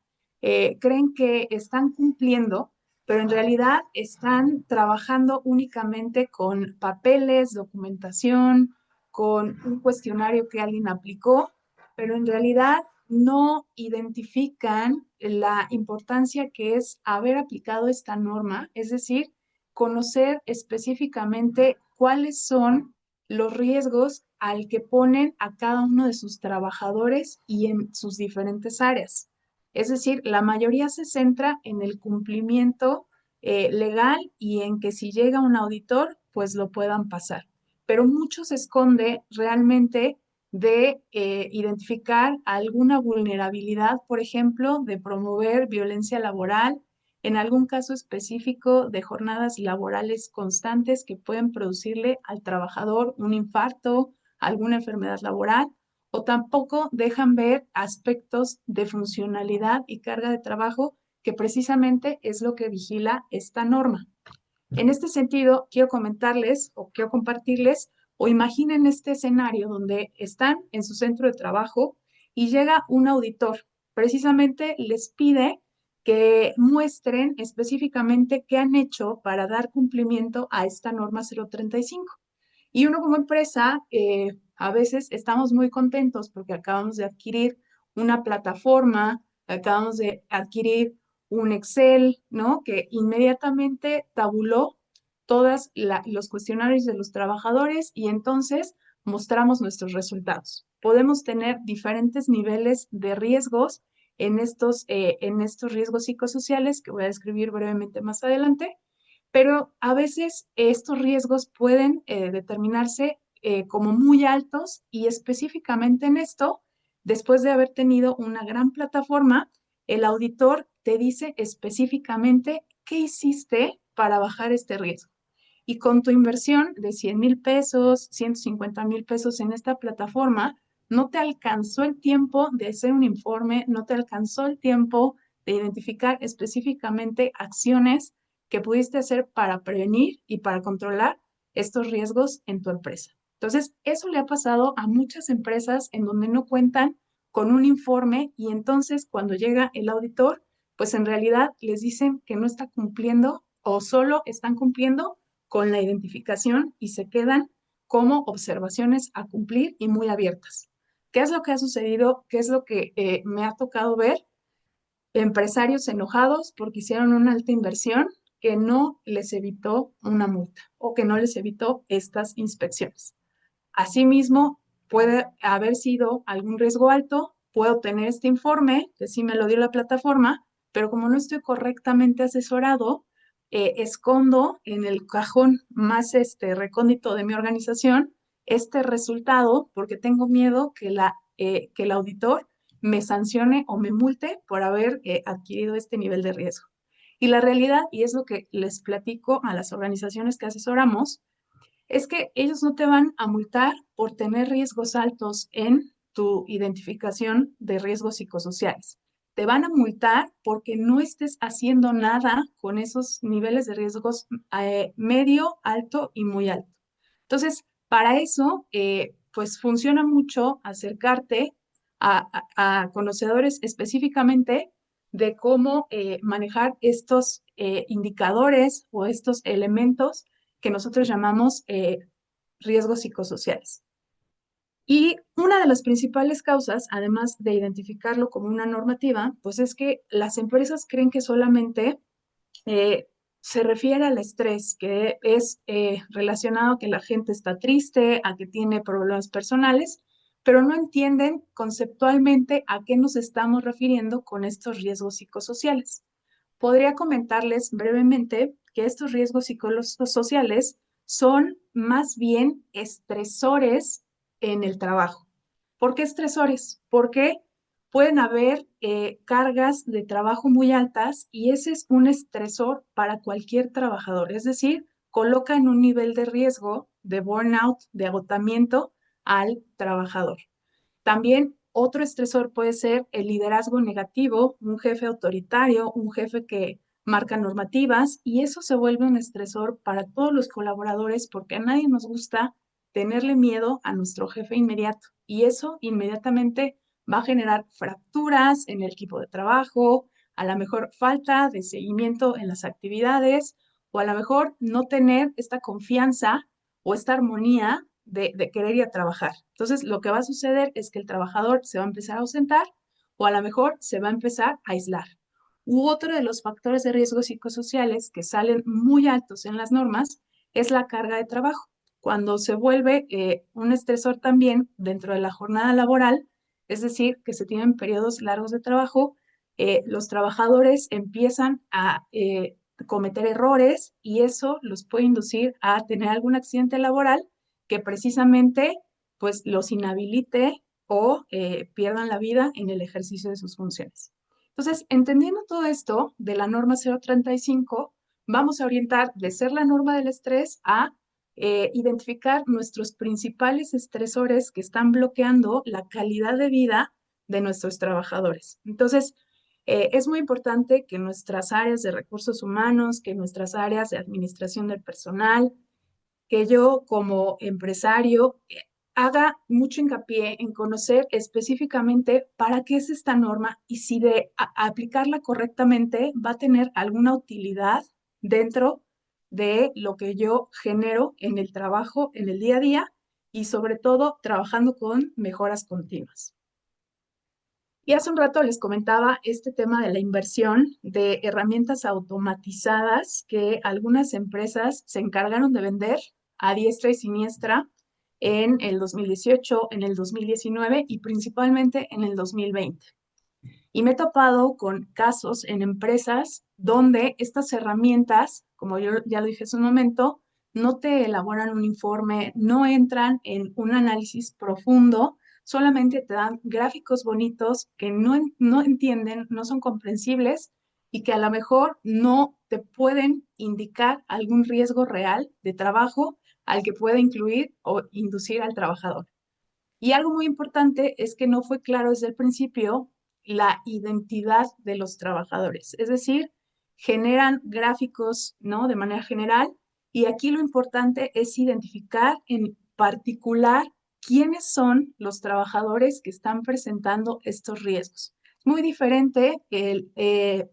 creen que están cumpliendo, pero en realidad están trabajando únicamente con papeles, documentación, con un cuestionario que alguien aplicó, pero en realidad no identifican la importancia que es haber aplicado esta norma, es decir, conocer específicamente cuáles son los riesgos al que ponen a cada uno de sus trabajadores y en sus diferentes áreas. Es decir, la mayoría se centra en el cumplimiento legal y en que si llega un auditor, pues lo puedan pasar. Pero mucho se esconde realmente de identificar alguna vulnerabilidad, por ejemplo, de promover violencia laboral, en algún caso específico de jornadas laborales constantes que pueden producirle al trabajador un infarto, alguna enfermedad laboral, o tampoco dejan ver aspectos de funcionalidad y carga de trabajo que precisamente es lo que vigila esta norma. En este sentido, quiero comentarles o quiero compartirles o imaginen este escenario donde están en su centro de trabajo y llega un auditor. Precisamente les pide que muestren específicamente qué han hecho para dar cumplimiento a esta norma 035. Y uno como empresa, a veces estamos muy contentos porque acabamos de adquirir una plataforma, acabamos de adquirir un Excel, ¿no? Que inmediatamente tabuló todos los cuestionarios de los trabajadores y entonces mostramos nuestros resultados. Podemos tener diferentes niveles de riesgos en estos riesgos psicosociales que voy a describir brevemente más adelante, pero a veces estos riesgos pueden determinarse como muy altos y específicamente en esto, después de haber tenido una gran plataforma, el auditor te dice específicamente qué hiciste para bajar este riesgo. Y con tu inversión de 100,000 pesos, 150,000 pesos en esta plataforma, no te alcanzó el tiempo de hacer un informe, no te alcanzó el tiempo de identificar específicamente acciones que pudiste hacer para prevenir y para controlar estos riesgos en tu empresa. Entonces, eso le ha pasado a muchas empresas en donde no cuentan con un informe y entonces cuando llega el auditor, pues en realidad les dicen que no está cumpliendo o solo están cumpliendo con la identificación y se quedan como observaciones a cumplir y muy abiertas. ¿Qué es lo que ha sucedido? ¿Qué es lo que me ha tocado ver? Empresarios enojados porque hicieron una alta inversión que no les evitó una multa o que no les evitó estas inspecciones. Asimismo, puede haber sido algún riesgo alto, puedo tener este informe, que sí me lo dio la plataforma, pero como no estoy correctamente asesorado, escondo en el cajón más recóndito de mi organización este resultado porque tengo miedo que el auditor me sancione o me multe por haber adquirido este nivel de riesgo. Y la realidad, y es lo que les platico a las organizaciones que asesoramos, es que ellos no te van a multar por tener riesgos altos en tu identificación de riesgos psicosociales. Te van a multar porque no estés haciendo nada con esos niveles de riesgos medio, alto y muy alto. Entonces, para eso, pues funciona mucho acercarte a conocedores específicamente de cómo manejar estos indicadores o estos elementos que nosotros llamamos riesgos psicosociales. Y una de las principales causas, además de identificarlo como una normativa, pues es que las empresas creen que solamente eh, se refiere al estrés, que es relacionado a que la gente está triste, a que tiene problemas personales, pero no entienden conceptualmente a qué nos estamos refiriendo con estos riesgos psicosociales. Podría comentarles brevemente que estos riesgos psicosociales son más bien estresores en el trabajo. ¿Por qué estresores? Porque pueden haber cargas de trabajo muy altas y ese es un estresor para cualquier trabajador. Es decir, coloca en un nivel de riesgo, de burnout, de agotamiento al trabajador. También otro estresor puede ser el liderazgo negativo, un jefe autoritario, un jefe que marca normativas y eso se vuelve un estresor para todos los colaboradores porque a nadie nos gusta tenerle miedo a nuestro jefe inmediato y eso inmediatamente va a generar fracturas en el equipo de trabajo, a lo mejor falta de seguimiento en las actividades o a lo mejor no tener esta confianza o esta armonía de querer ir a trabajar. Entonces, lo que va a suceder es que el trabajador se va a empezar a ausentar o a lo mejor se va a empezar a aislar. U otro de los factores de riesgo psicosociales que salen muy altos en las normas es la carga de trabajo. Cuando se vuelve un estresor también dentro de la jornada laboral, es decir, que se tienen periodos largos de trabajo, los trabajadores empiezan a cometer errores y eso los puede inducir a tener algún accidente laboral que precisamente pues los inhabilite o pierdan la vida en el ejercicio de sus funciones. Entonces, entendiendo todo esto de la norma 035, vamos a orientar de ser la norma del estrés a identificar nuestros principales estresores que están bloqueando la calidad de vida de nuestros trabajadores. Entonces, es muy importante que nuestras áreas de recursos humanos, que nuestras áreas de administración del personal, que yo como empresario haga mucho hincapié en conocer específicamente para qué es esta norma y si de aplicarla correctamente va a tener alguna utilidad dentro de lo que yo genero en el trabajo, en el día a día y sobre todo trabajando con mejoras continuas. Y hace un rato les comentaba este tema de la inversión de herramientas automatizadas que algunas empresas se encargaron de vender a diestra y siniestra en el 2018, en el 2019 y principalmente en el 2020. Y me he topado con casos en empresas donde estas herramientas, como yo ya lo dije hace un momento, no te elaboran un informe, no entran en un análisis profundo, solamente te dan gráficos bonitos que no entienden, no son comprensibles y que a lo mejor no te pueden indicar algún riesgo real de trabajo al que pueda incluir o inducir al trabajador. Y algo muy importante es que no fue claro desde el principio la identidad de los trabajadores. Es decir, generan gráficos, ¿no? De manera general. Y aquí lo importante es identificar en particular quiénes son los trabajadores que están presentando estos riesgos. Es muy diferente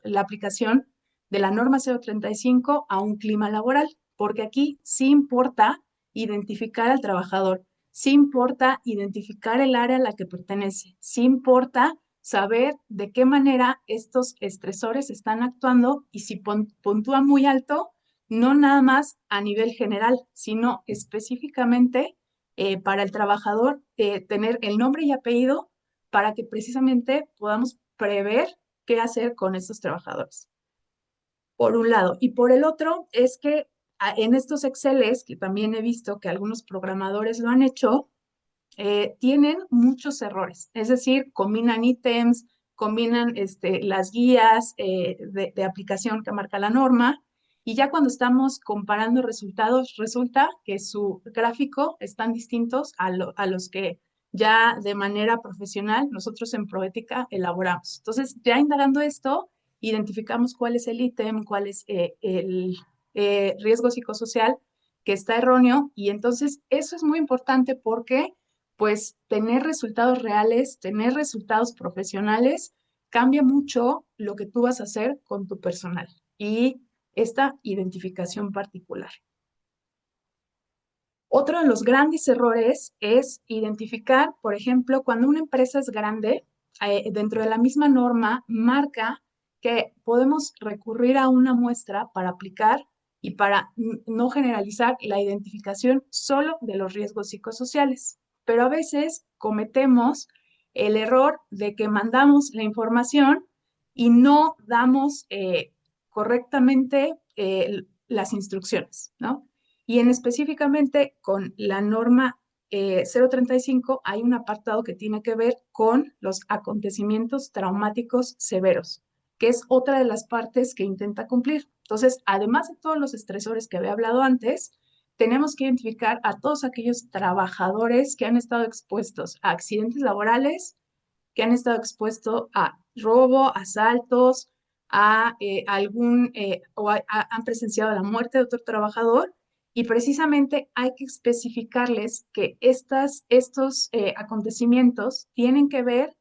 la aplicación de la norma 035 a un clima laboral, porque aquí sí importa identificar al trabajador, sí importa identificar el área a la que pertenece, sí importa saber de qué manera estos estresores están actuando y si puntúa muy alto, no nada más a nivel general, sino específicamente para el trabajador tener el nombre y apellido para que precisamente podamos prever qué hacer con estos trabajadores. Por un lado. Y por el otro es que en estos Exceles, que también he visto que algunos programadores lo han hecho, tienen muchos errores. Es decir, combinan ítems, combinan las guías de aplicación que marca la norma, y ya cuando estamos comparando resultados, resulta que su gráfico están distintos a los que ya de manera profesional nosotros en Proética elaboramos. Entonces, ya indagando esto, identificamos cuál es el ítem, cuál es el riesgo psicosocial que está erróneo, y entonces eso es muy importante porque pues tener resultados reales, tener resultados profesionales, cambia mucho lo que tú vas a hacer con tu personal y esta identificación particular. Otro de los grandes errores es identificar, por ejemplo, cuando una empresa es grande, dentro de la misma norma marca que podemos recurrir a una muestra para aplicar y para no generalizar la identificación solo de los riesgos psicosociales. Pero a veces cometemos el error de que mandamos la información y no damos correctamente las instrucciones, ¿no? Y en específicamente con la norma 035 hay un apartado que tiene que ver con los acontecimientos traumáticos severos, que es otra de las partes que intenta cumplir. Entonces, además de todos los estresores que había hablado antes, tenemos que identificar a todos aquellos trabajadores que han estado expuestos a accidentes laborales, que han estado expuestos a robo, asaltos, han presenciado la muerte de otro trabajador, y precisamente hay que especificarles que estos acontecimientos tienen que ver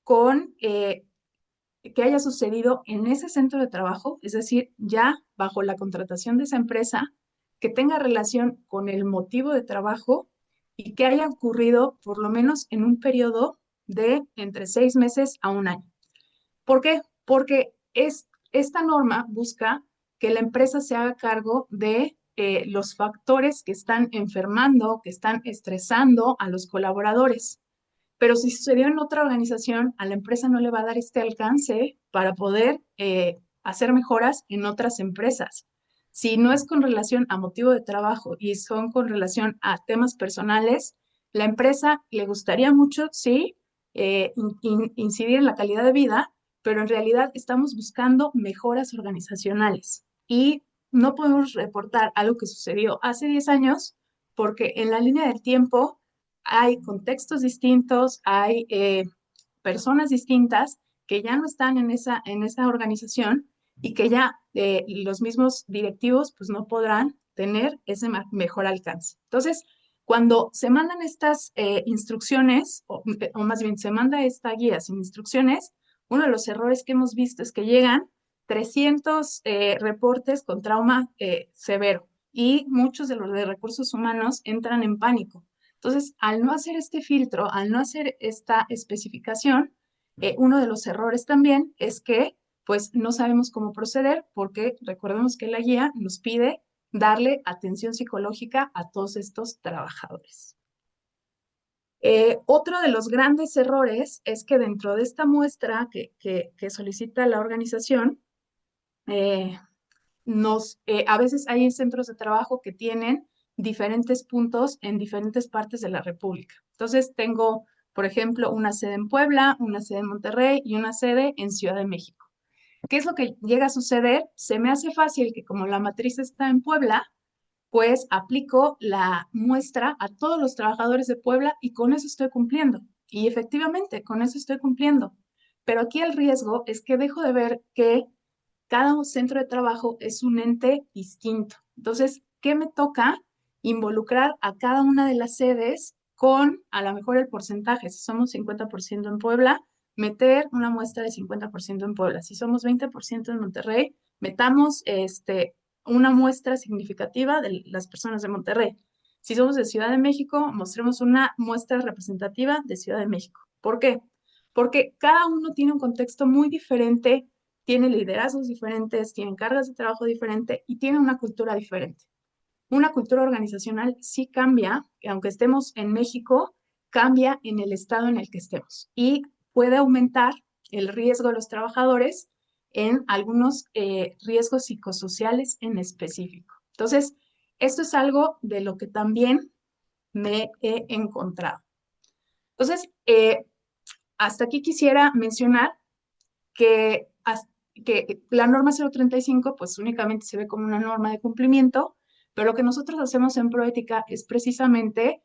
con que haya sucedido en ese centro de trabajo, es decir, ya bajo la contratación de esa empresa, que tenga relación con el motivo de trabajo y que haya ocurrido por lo menos en un periodo de entre 6 meses a un año. ¿Por qué? Porque esta norma busca que la empresa se haga cargo de los factores que están enfermando, que están estresando a los colaboradores. Pero si sucedió en otra organización, a la empresa no le va a dar este alcance para poder hacer mejoras en otras empresas. Si no es con relación a motivo de trabajo y son con relación a temas personales, la empresa le gustaría mucho, sí, incidir en la calidad de vida, pero en realidad estamos buscando mejoras organizacionales y no podemos reportar algo que sucedió hace 10 años porque en la línea del tiempo hay contextos distintos, hay personas distintas que ya no están en esa organización y que ya los mismos directivos pues no podrán tener ese mejor alcance. Entonces, cuando se mandan estas instrucciones, o más bien se manda esta guía sin instrucciones, uno de los errores que hemos visto es que llegan 300 reportes con trauma severo y muchos de los de recursos humanos entran en pánico. Entonces, al no hacer este filtro, al no hacer esta especificación, uno de los errores también es que pues no sabemos cómo proceder porque recordemos que la guía nos pide darle atención psicológica a todos estos trabajadores. Otro de los grandes errores es que dentro de esta muestra que solicita la organización, a veces hay centros de trabajo que tienen diferentes puntos en diferentes partes de la República. Entonces tengo, por ejemplo, una sede en Puebla, una sede en Monterrey y una sede en Ciudad de México. ¿Qué es lo que llega a suceder? Se me hace fácil que como la matriz está en Puebla, pues aplico la muestra a todos los trabajadores de Puebla y con eso estoy cumpliendo. Y efectivamente, con eso estoy cumpliendo. Pero aquí el riesgo es que dejo de ver que cada centro de trabajo es un ente distinto. Entonces, ¿qué me toca? Involucrar a cada una de las sedes con a lo mejor el porcentaje. Si somos 50% en Puebla, meter una muestra de 50% en Puebla. Si somos 20% en Monterrey, metamos una muestra significativa de las personas de Monterrey. Si somos de Ciudad de México, mostremos una muestra representativa de Ciudad de México. ¿Por qué? Porque cada uno tiene un contexto muy diferente, tiene liderazgos diferentes, tienen cargas de trabajo diferentes y tiene una cultura diferente. Una cultura organizacional sí cambia, aunque estemos en México, cambia en el estado en el que estemos y puede aumentar el riesgo de los trabajadores en algunos riesgos psicosociales en específico. Entonces, esto es algo de lo que también me he encontrado. Entonces, hasta aquí quisiera mencionar que, que la norma 035 pues únicamente se ve como una norma de cumplimiento, pero lo que nosotros hacemos en Proética es precisamente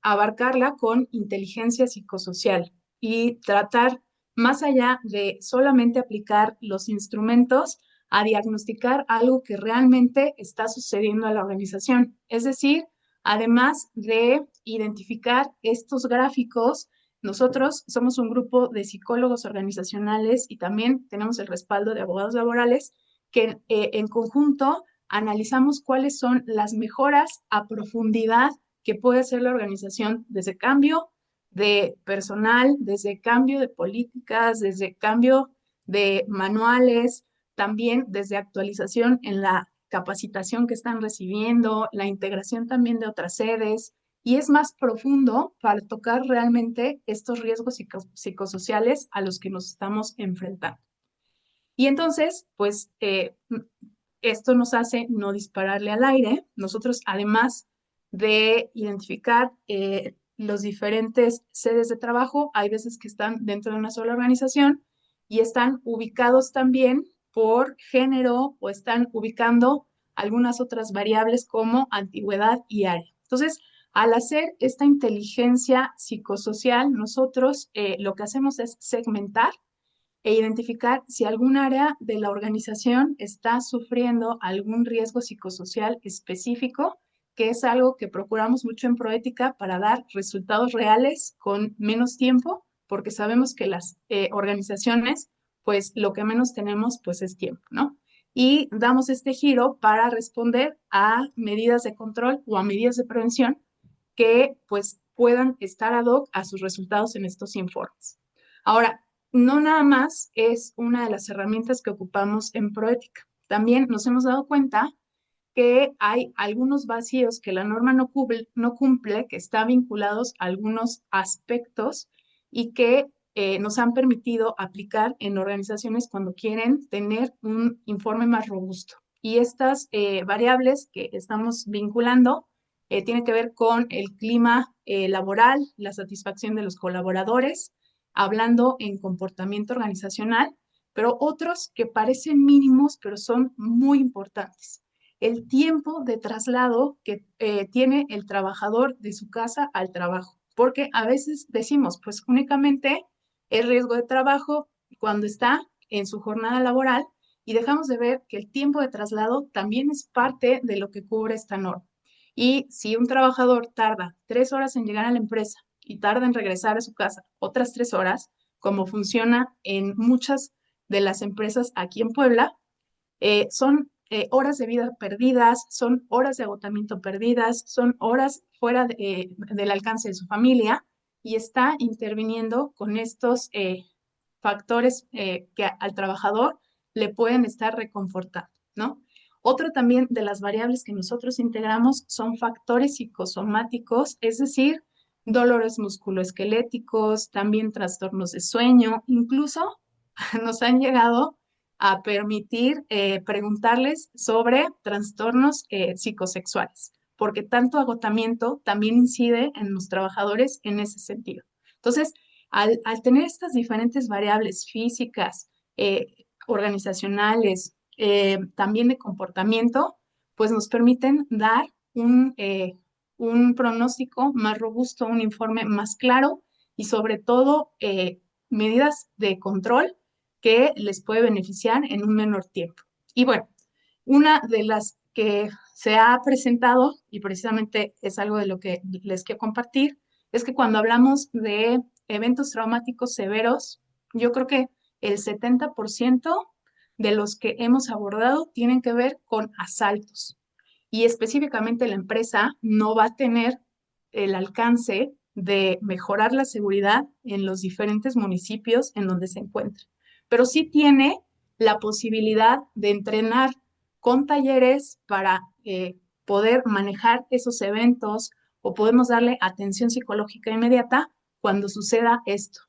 abarcarla con inteligencia psicosocial y tratar más allá de solamente aplicar los instrumentos a diagnosticar algo que realmente está sucediendo a la organización. Es decir, además de identificar estos gráficos, nosotros somos un grupo de psicólogos organizacionales y también tenemos el respaldo de abogados laborales que en conjunto analizamos cuáles son las mejoras a profundidad que puede hacer la organización desde cambio de personal, desde cambio de políticas, desde cambio de manuales, también desde actualización en la capacitación que están recibiendo, la integración también de otras sedes, y es más profundo para tocar realmente estos riesgos psicosociales a los que nos estamos enfrentando. Y entonces, pues, esto nos hace no dispararle al aire. Nosotros, además de identificar los diferentes sedes de trabajo, hay veces que están dentro de una sola organización y están ubicados también por género o están ubicando algunas otras variables como antigüedad y área. Entonces, al hacer esta inteligencia psicosocial, nosotros lo que hacemos es segmentar e identificar si algún área de la organización está sufriendo algún riesgo psicosocial específico, que es algo que procuramos mucho en Proética para dar resultados reales con menos tiempo, porque sabemos que las organizaciones, pues lo que menos tenemos, pues es tiempo, ¿no? Y damos este giro para responder a medidas de control o a medidas de prevención que pues puedan estar ad hoc a sus resultados en estos informes. Ahora, no nada más es una de las herramientas que ocupamos en Proética. También nos hemos dado cuenta que hay algunos vacíos que la norma no cumple, que están vinculados a algunos aspectos y que nos han permitido aplicar en organizaciones cuando quieren tener un informe más robusto. Y estas variables que estamos vinculando tienen que ver con el clima laboral, la satisfacción de los colaboradores, hablando en comportamiento organizacional, pero otros que parecen mínimos, pero son muy importantes. El tiempo de traslado que tiene el trabajador de su casa al trabajo, porque a veces decimos, pues únicamente es riesgo de trabajo cuando está en su jornada laboral y dejamos de ver que el tiempo de traslado también es parte de lo que cubre esta norma. Y si un trabajador tarda 3 horas en llegar a la empresa y tarda en regresar a su casa otras 3 horas, como funciona en muchas de las empresas aquí en Puebla, son horas de vida perdidas, son horas de agotamiento perdidas, son horas fuera del alcance de su familia y está interviniendo con estos factores que al trabajador le pueden estar reconfortando, ¿no? Otro también de las variables que nosotros integramos son factores psicosomáticos, es decir, dolores musculoesqueléticos, también trastornos de sueño, incluso nos han llegado a permitir preguntarles sobre trastornos psicosexuales, porque tanto agotamiento también incide en los trabajadores en ese sentido. Entonces, al tener estas diferentes variables físicas, organizacionales, también de comportamiento, pues nos permiten dar un pronóstico más robusto, un informe más claro y sobre todo medidas de control que les puede beneficiar en un menor tiempo. Y bueno, una de las que se ha presentado, y precisamente es algo de lo que les quiero compartir, es que cuando hablamos de eventos traumáticos severos, yo creo que el 70% de los que hemos abordado tienen que ver con asaltos. Y específicamente la empresa no va a tener el alcance de mejorar la seguridad en los diferentes municipios en donde se encuentra, pero sí tiene la posibilidad de entrenar con talleres para poder manejar esos eventos o podemos darle atención psicológica inmediata cuando suceda esto.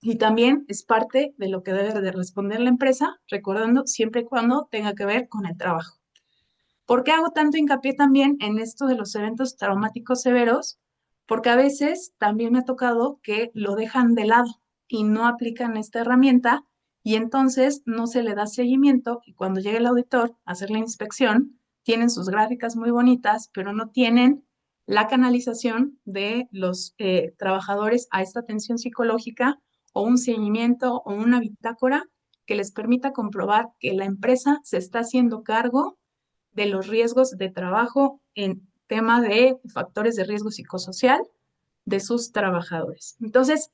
Y también es parte de lo que debe de responder la empresa, recordando siempre y cuando tenga que ver con el trabajo. ¿Por qué hago tanto hincapié también en esto de los eventos traumáticos severos? Porque a veces también me ha tocado que lo dejan de lado y no aplican esta herramienta y entonces no se le da seguimiento y cuando llega el auditor a hacer la inspección, tienen sus gráficas muy bonitas, pero no tienen la canalización de los trabajadores a esta atención psicológica o un seguimiento o una bitácora que les permita comprobar que la empresa se está haciendo cargo de los riesgos de trabajo en tema de factores de riesgo psicosocial de sus trabajadores. Entonces,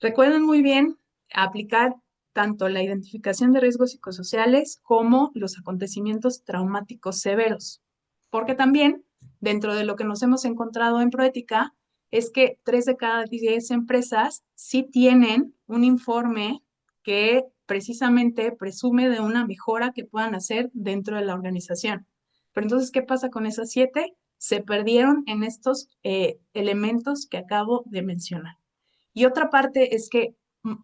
recuerden muy bien aplicar tanto la identificación de riesgos psicosociales como los acontecimientos traumáticos severos, porque también dentro de lo que nos hemos encontrado en Proética es que 3 de cada 10 empresas sí tienen un informe que precisamente presume de una mejora que puedan hacer dentro de la organización. Pero entonces, ¿qué pasa con esas 7? Se perdieron en estos elementos que acabo de mencionar. Y otra parte es que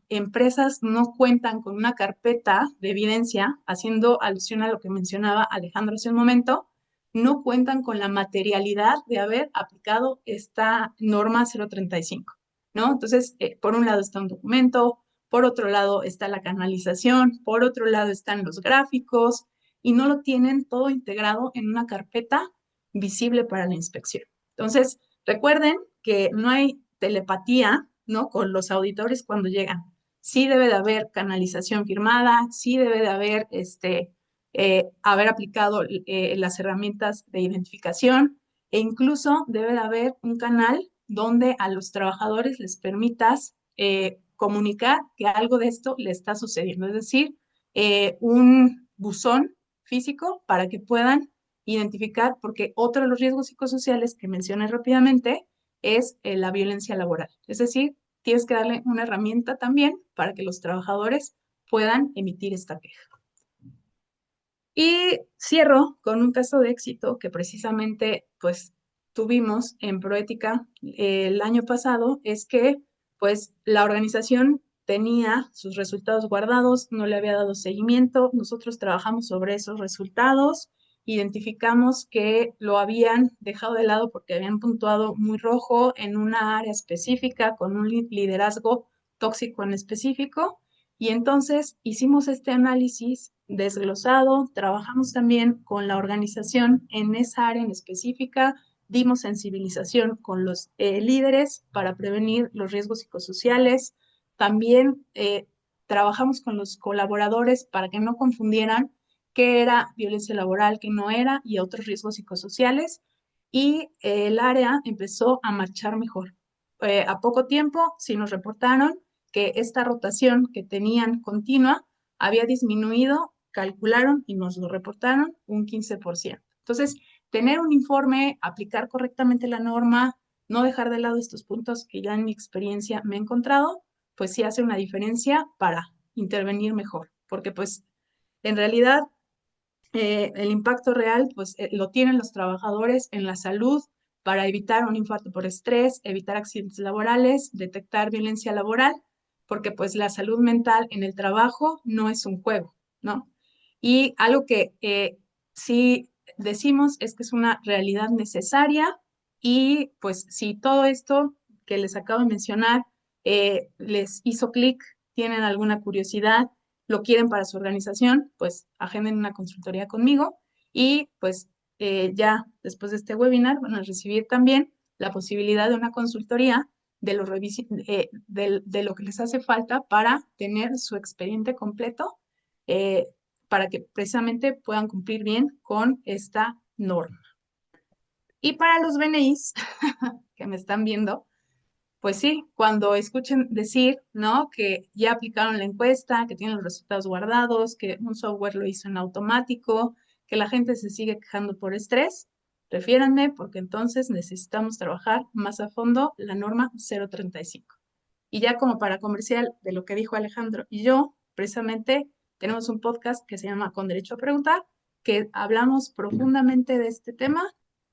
empresas no cuentan con una carpeta de evidencia, haciendo alusión a lo que mencionaba Alejandro hace un momento, no cuentan con la materialidad de haber aplicado esta norma 035, ¿no? Entonces, por un lado está un documento, por otro lado está la canalización, por otro lado están los gráficos y no lo tienen todo integrado en una carpeta visible para la inspección. Entonces, recuerden que no hay telepatía, ¿no? Con los auditores cuando llegan. Sí debe de haber canalización firmada, sí debe de haber aplicado las herramientas de identificación e incluso debe de haber un canal donde a los trabajadores les permitas comunicar que algo de esto le está sucediendo, es decir, un buzón físico para que puedan identificar, porque otro de los riesgos psicosociales que mencioné rápidamente es la violencia laboral. Es decir, tienes que darle una herramienta también para que los trabajadores puedan emitir esta queja. Y cierro con un caso de éxito que precisamente pues tuvimos en Proética el año pasado, es que pues la organización tenía sus resultados guardados, no le había dado seguimiento, nosotros trabajamos sobre esos resultados, identificamos que lo habían dejado de lado porque habían puntuado muy rojo en una área específica con un liderazgo tóxico en específico. Y entonces hicimos este análisis desglosado, trabajamos también con la organización en esa área en específica, dimos sensibilización con los líderes para prevenir los riesgos psicosociales, también trabajamos con los colaboradores para que no confundieran qué era violencia laboral, qué no era y otros riesgos psicosociales y el área empezó a marchar mejor. A poco tiempo sí nos reportaron que esta rotación que tenían continua había disminuido, calcularon y nos lo reportaron un 15%. Entonces, tener un informe, aplicar correctamente la norma, no dejar de lado estos puntos que ya en mi experiencia me he encontrado, pues sí hace una diferencia para intervenir mejor, porque pues en realidad el impacto real pues lo tienen los trabajadores en la salud para evitar un infarto por estrés, evitar accidentes laborales, detectar violencia laboral, porque pues la salud mental en el trabajo no es un juego, ¿no? Y algo que sí decimos es que es una realidad necesaria y pues si todo esto que les acabo de mencionar les hizo clic, tienen alguna curiosidad, lo quieren para su organización, pues agenden una consultoría conmigo y pues ya después de este webinar van a recibir también la posibilidad de una consultoría de lo que les hace falta para tener su expediente completo, eh, para que precisamente puedan cumplir bien con esta norma. Y para los BNIs que me están viendo, pues sí, cuando escuchen decir, ¿no? Que ya aplicaron la encuesta, que tienen los resultados guardados, que un software lo hizo en automático, que la gente se sigue quejando por estrés, refiéranme porque entonces necesitamos trabajar más a fondo la norma 035. Y ya como para comercial de lo que dijo Alejandro y yo, precisamente tenemos un podcast que se llama Con Derecho a Preguntar, que hablamos profundamente de este tema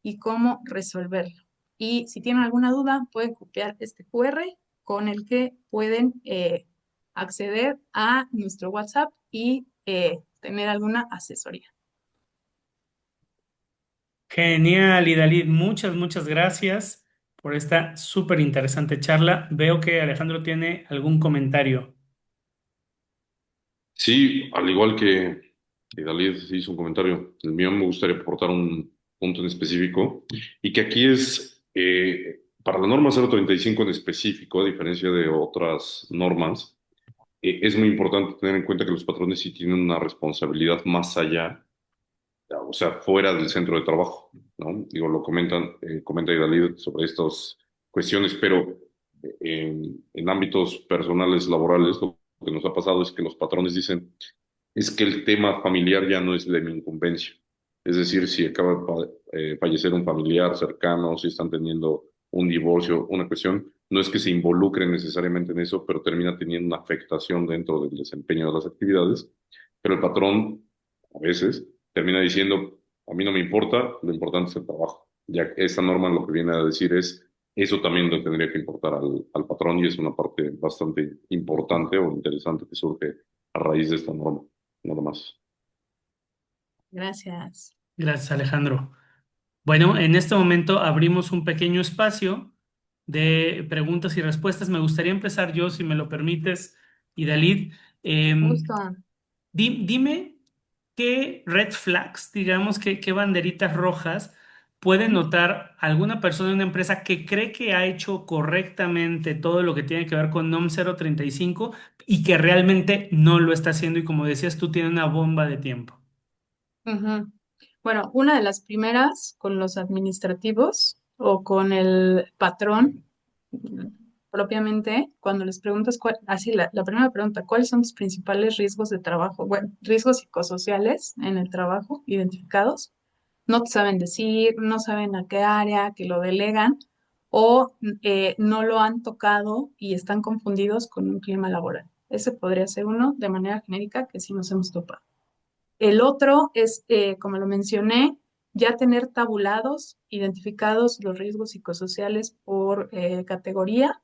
y cómo resolverlo. Y si tienen alguna duda, pueden copiar este QR con el que pueden acceder a nuestro WhatsApp y tener alguna asesoría. Genial, Idalid, muchas gracias por esta súper interesante charla. Veo que Alejandro tiene algún comentario. Sí, al igual que David hizo un comentario, el mío me gustaría aportar un punto en específico y que aquí es, para la norma 035 en específico, a diferencia de otras normas, es muy importante tener en cuenta que los patrones sí tienen una responsabilidad más allá, o sea, fuera del centro de trabajo, ¿no? Digo, comenta Idalid sobre estas cuestiones, pero en ámbitos personales, laborales, lo que nos ha pasado es que los patrones dicen, es que el tema familiar ya no es de mi incumbencia. Es decir, si acaba de fallecer un familiar cercano, si están teniendo un divorcio, una cuestión, no es que se involucren necesariamente en eso, pero termina teniendo una afectación dentro del desempeño de las actividades. Pero el patrón, a veces, termina diciendo, a mí no me importa, lo importante es el trabajo. Ya que esta norma lo que viene a decir es, eso también le tendría que importar al patrón y es una parte bastante importante o interesante que surge a raíz de esta norma. Nada más. Gracias. Gracias, Alejandro. Bueno, en este momento abrimos un pequeño espacio de preguntas y respuestas. Me gustaría empezar yo, si me lo permites, Idalid. Justo. Dime qué red flags, digamos, qué banderitas rojas puede notar alguna persona en una empresa que cree que ha hecho correctamente todo lo que tiene que ver con NOM 035 y que realmente no lo está haciendo y como decías tú, tiene una bomba de tiempo. Ujú. Bueno, una de las primeras con los administrativos o con el patrón propiamente, cuando les preguntas así la primera pregunta, ¿cuáles son tus principales riesgos de trabajo? Bueno, riesgos psicosociales en el trabajo identificados. No te saben decir, no saben a qué área, que lo delegan o no lo han tocado y están confundidos con un clima laboral. Ese podría ser uno de manera genérica que sí nos hemos topado. El otro es, como lo mencioné, ya tener tabulados, identificados los riesgos psicosociales por categoría,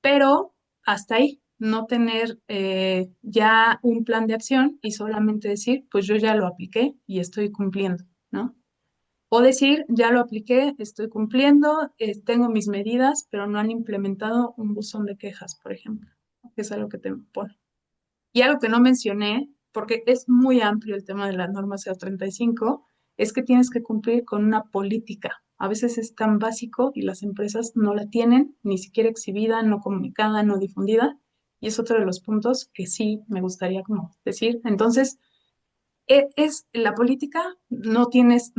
pero hasta ahí, no tener ya un plan de acción y solamente decir, pues yo ya lo apliqué y estoy cumpliendo, ¿no? O decir, ya lo apliqué, estoy cumpliendo, tengo mis medidas, pero no han implementado un buzón de quejas, por ejemplo, que es algo que te pone. Y algo que no mencioné, porque es muy amplio el tema de la norma 035, es que tienes que cumplir con una política. A veces es tan básico y las empresas no la tienen, ni siquiera exhibida, no comunicada, no difundida. Y es otro de los puntos que sí me gustaría como decir. Entonces, es la política, no tienes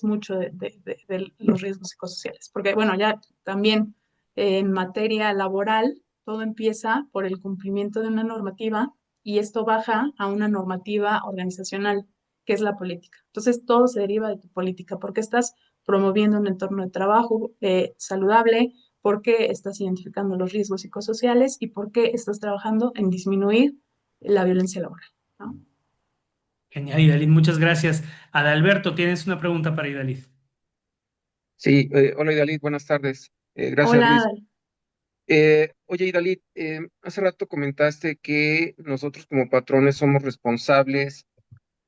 mucho de los riesgos psicosociales, porque bueno, ya también en materia laboral, todo empieza por el cumplimiento de una normativa y esto baja a una normativa organizacional, que es la política. Entonces, todo se deriva de tu política, porque estás promoviendo un entorno de trabajo saludable, porque estás identificando los riesgos psicosociales y porque estás trabajando en disminuir la violencia laboral, ¿no? Genial, Idalid, muchas gracias. Adalberto, tienes una pregunta para Idalid. Sí, hola Idalí, buenas tardes. Gracias Hola, Luis. Oye Idalí, hace rato comentaste que nosotros como patrones somos responsables,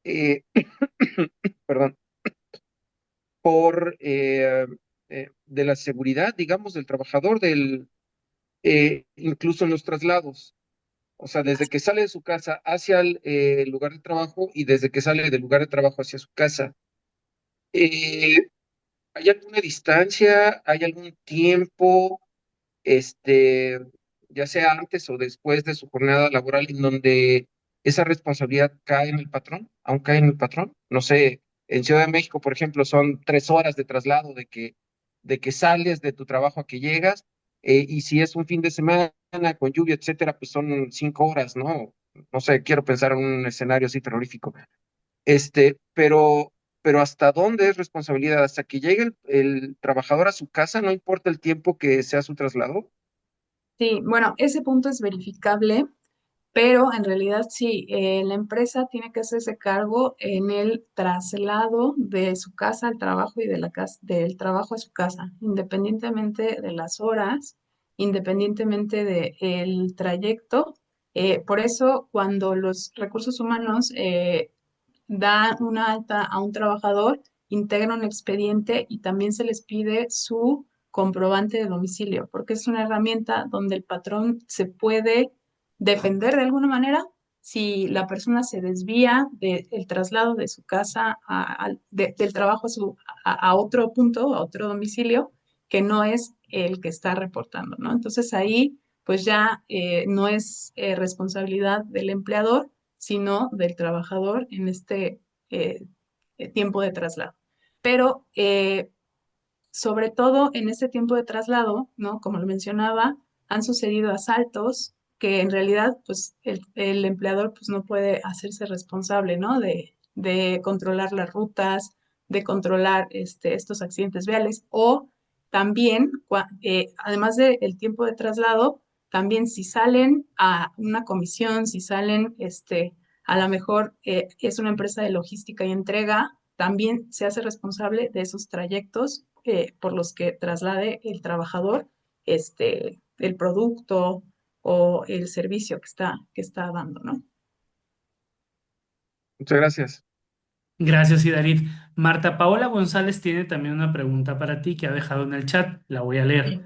eh, perdón, de la seguridad, digamos, del trabajador, incluso en los traslados. O sea, desde que sale de su casa hacia el lugar de trabajo y desde que sale del lugar de trabajo hacia su casa. Eh, ¿Hay alguna distancia? ¿Hay algún tiempo? este, ya sea antes o después de su jornada laboral, en donde esa responsabilidad cae en el patrón, aún cae en el patrón. No sé, en Ciudad de México, por ejemplo, son 3 horas de traslado de que sales de tu trabajo a que llegas, y si es un fin de semana con lluvia, etcétera, pues son 5 horas, ¿no? No sé, quiero pensar en un escenario así terrorífico. Pero ¿hasta dónde es responsabilidad? ¿Hasta que llegue el trabajador a su casa, no importa el tiempo que sea su traslado? Sí, bueno, ese punto es verificable, pero en realidad sí, la empresa tiene que hacerse cargo en el traslado de su casa al trabajo y de la casa, del trabajo a su casa, independientemente de las horas, independientemente del trayecto. Por eso, cuando los recursos humanos dan una alta a un trabajador, integra un expediente y también se les pide su comprobante de domicilio, porque es una herramienta donde el patrón se puede defender de alguna manera si la persona se desvía del traslado de su casa del trabajo a otro punto, a otro domicilio, que no es el que está reportando, ¿no? Entonces ahí pues ya no es responsabilidad del empleador, sino del trabajador en este eh, tiempo de traslado. Pero sobre todo en este tiempo de traslado, ¿no? Como lo mencionaba, han sucedido asaltos que en realidad, pues, el empleador, pues, no puede hacerse responsable, ¿no? De controlar las rutas, de controlar estos accidentes viales, o también, además del tiempo de traslado, también si salen a una comisión, si salen, a lo mejor es una empresa de logística y entrega, también se hace responsable de esos trayectos por los que traslade el trabajador el producto o el servicio que está dando, ¿no? Muchas gracias. Gracias, Idalit. Marta Paola González tiene también una pregunta para ti que ha dejado en el chat. La voy a leer. Sí.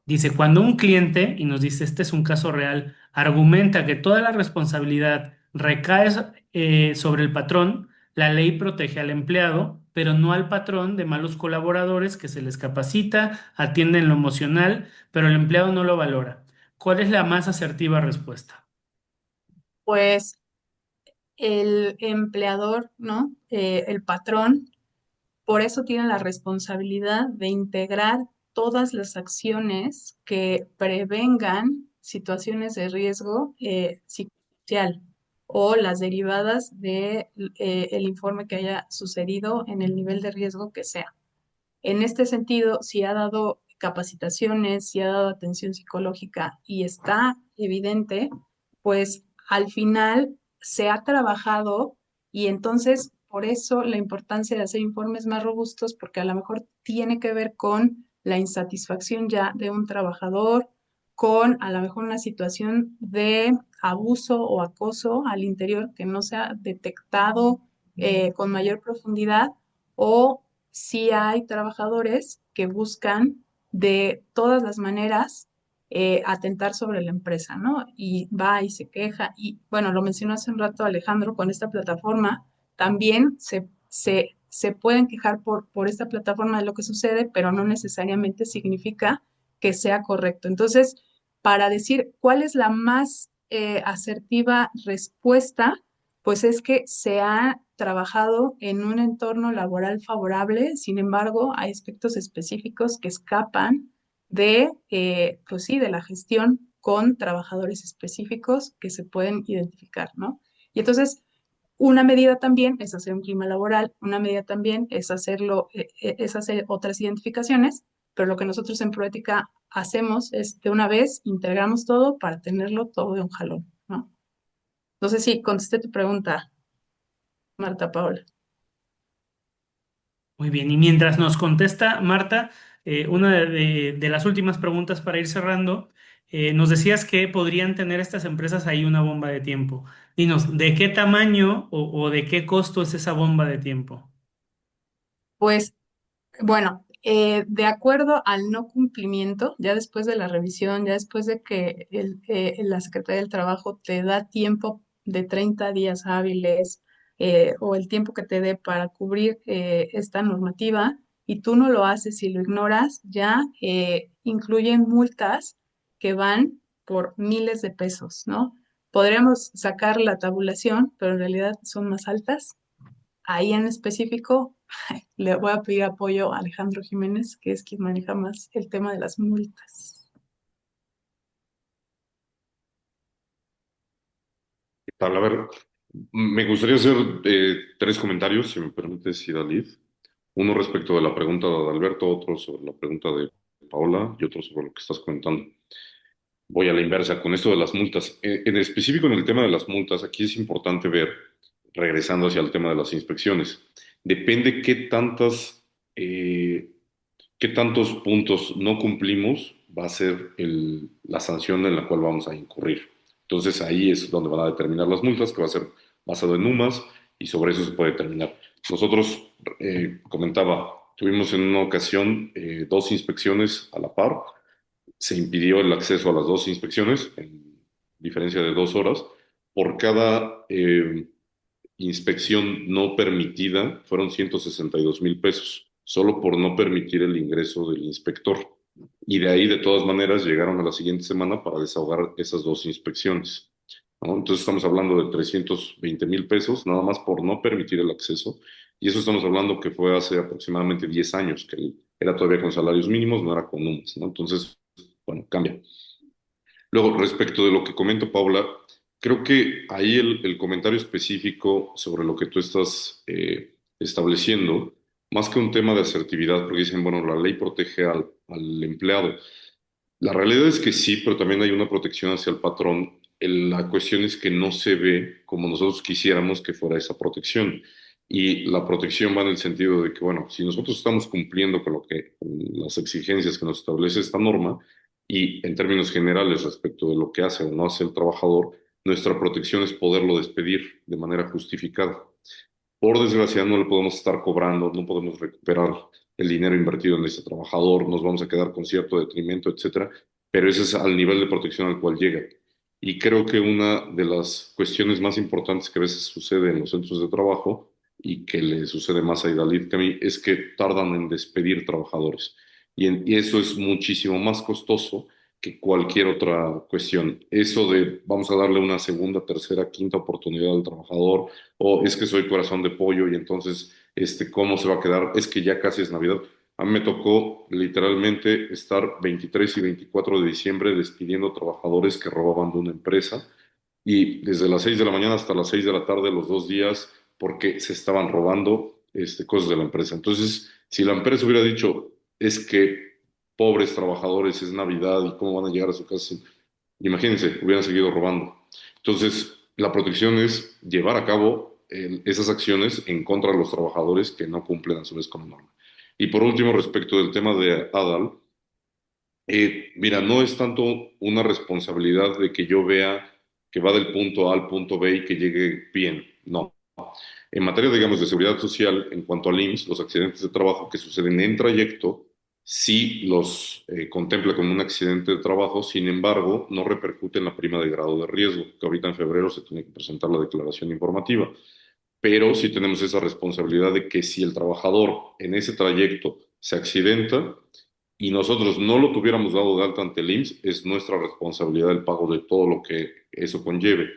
Dice, cuando un cliente, y nos dice, este es un caso real, argumenta que toda la responsabilidad recae sobre el patrón, la ley protege al empleado, pero no al patrón de malos colaboradores que se les capacita, atienden lo emocional, pero el empleado no lo valora. ¿Cuál es la más asertiva respuesta? Pues el empleador, ¿no? El patrón, por eso tiene la responsabilidad de integrar todas las acciones que prevengan situaciones de riesgo psicosocial o las derivadas de el informe que haya sucedido en el nivel de riesgo que sea. En este sentido, si ha dado capacitaciones, si ha dado atención psicológica y está evidente, pues al final se ha trabajado y entonces por eso la importancia de hacer informes más robustos, porque a lo mejor tiene que ver con la insatisfacción ya de un trabajador, con a lo mejor una situación de abuso o acoso al interior que no se ha detectado con mayor profundidad, o si hay trabajadores que buscan de todas las maneras atentar sobre la empresa, ¿no? Y va y se queja. Y bueno, lo mencionó hace un rato Alejandro, con esta plataforma también se pueden quejar por esta plataforma de lo que sucede, pero no necesariamente significa que sea correcto. Entonces, para decir cuál es la más asertiva respuesta, pues es que se ha trabajado en un entorno laboral favorable. Sin embargo, hay aspectos específicos que escapan pues sí, de la gestión con trabajadores específicos que se pueden identificar, ¿no? Y entonces, una medida también es hacer un clima laboral, una medida también es hacer otras identificaciones, pero lo que nosotros en Proética hacemos es de una vez integramos todo para tenerlo todo de un jalón, ¿no? No sé si contesté tu pregunta, Marta Paola. Muy bien, y mientras nos contesta Marta, una de las últimas preguntas para ir cerrando, nos decías que podrían tener estas empresas ahí una bomba de tiempo. Dinos, ¿de qué tamaño o de qué costo es esa bomba de tiempo? Pues bueno, de acuerdo al no cumplimiento, ya después de la revisión, ya después de que la Secretaría del Trabajo te da tiempo de 30 días hábiles o el tiempo que te dé para cubrir esta normativa y tú no lo haces y lo ignoras, ya incluyen multas que van por miles de pesos, ¿no? Podríamos sacar la tabulación, pero en realidad son más altas. Ahí en específico, le voy a pedir apoyo a Alejandro Jiménez, que es quien maneja más el tema de las multas. A ver, me gustaría hacer tres comentarios, si me permites, Idalid. Uno respecto de la pregunta de Alberto, otro sobre la pregunta de Paola y otro sobre lo que estás comentando. Voy a la inversa con esto de las multas. En específico, en el tema de las multas, aquí es importante ver, regresando hacia el tema de las inspecciones, depende eh, qué tantos puntos no cumplimos, va a ser la sanción en la cual vamos a incurrir. Entonces ahí es donde van a determinar las multas, que va a ser basado en UMAS, y sobre eso se puede determinar. Nosotros, comentaba, tuvimos en una ocasión dos inspecciones a la par, se impidió el acceso a las dos inspecciones en diferencia de 2 horas. Por cada inspección no permitida fueron 162,000 pesos, solo por no permitir el ingreso del inspector. Y de ahí, de todas maneras, llegaron a la siguiente semana para desahogar esas dos inspecciones, ¿no? Entonces estamos hablando de 320,000 pesos, nada más por no permitir el acceso. Y eso estamos hablando que fue hace aproximadamente 10 años, que era todavía con salarios mínimos, no era con UMAS, ¿no? Entonces, bueno, cambia. Luego, respecto de lo que comenta Paula, creo que ahí el comentario específico sobre lo que tú estás estableciendo, más que un tema de asertividad, porque dicen, bueno, la ley protege al empleado. La realidad es que sí, pero también hay una protección hacia el patrón. La cuestión es que no se ve como nosotros quisiéramos que fuera esa protección. Y la protección va en el sentido de que, bueno, si nosotros estamos cumpliendo con las exigencias que nos establece esta norma, y en términos generales respecto de lo que hace o no hace el trabajador, nuestra protección es poderlo despedir de manera justificada. Por desgracia, no le podemos estar cobrando, no podemos recuperar el dinero invertido en ese trabajador, nos vamos a quedar con cierto detrimento, etcétera, pero ese es al nivel de protección al cual llega. Y creo que una de las cuestiones más importantes que a veces sucede en los centros de trabajo y que le sucede más a Idalit que a mí es que tardan en despedir trabajadores. Y eso es muchísimo más costoso que cualquier otra cuestión. Eso de vamos a darle una segunda, tercera, quinta oportunidad al trabajador, o es que soy corazón de pollo y entonces, ¿cómo se va a quedar? Es que ya casi es Navidad. A mí me tocó literalmente estar 23 y 24 de diciembre despidiendo trabajadores que robaban de una empresa y desde las 6 de la mañana hasta las 6 de la tarde los 2 días porque se estaban robando cosas de la empresa. Entonces, si la empresa hubiera dicho, es que pobres trabajadores, es Navidad y cómo van a llegar a su casa, imagínense, hubieran seguido robando. Entonces, la protección es llevar a cabo esas acciones en contra de los trabajadores que no cumplen a su vez con la norma. Y por último, respecto del tema de Adal, mira, no es tanto una responsabilidad de que yo vea que va del punto A al punto B y que llegue bien, no. En materia, digamos, de seguridad social, en cuanto al IMSS, los accidentes de trabajo que suceden en trayecto, sí los contempla como un accidente de trabajo, sin embargo, no repercute en la prima de grado de riesgo, que ahorita en febrero se tiene que presentar la declaración informativa. Pero sí tenemos esa responsabilidad de que si el trabajador en ese trayecto se accidenta y nosotros no lo tuviéramos dado de alta ante el IMSS, es nuestra responsabilidad el pago de todo lo que eso conlleve.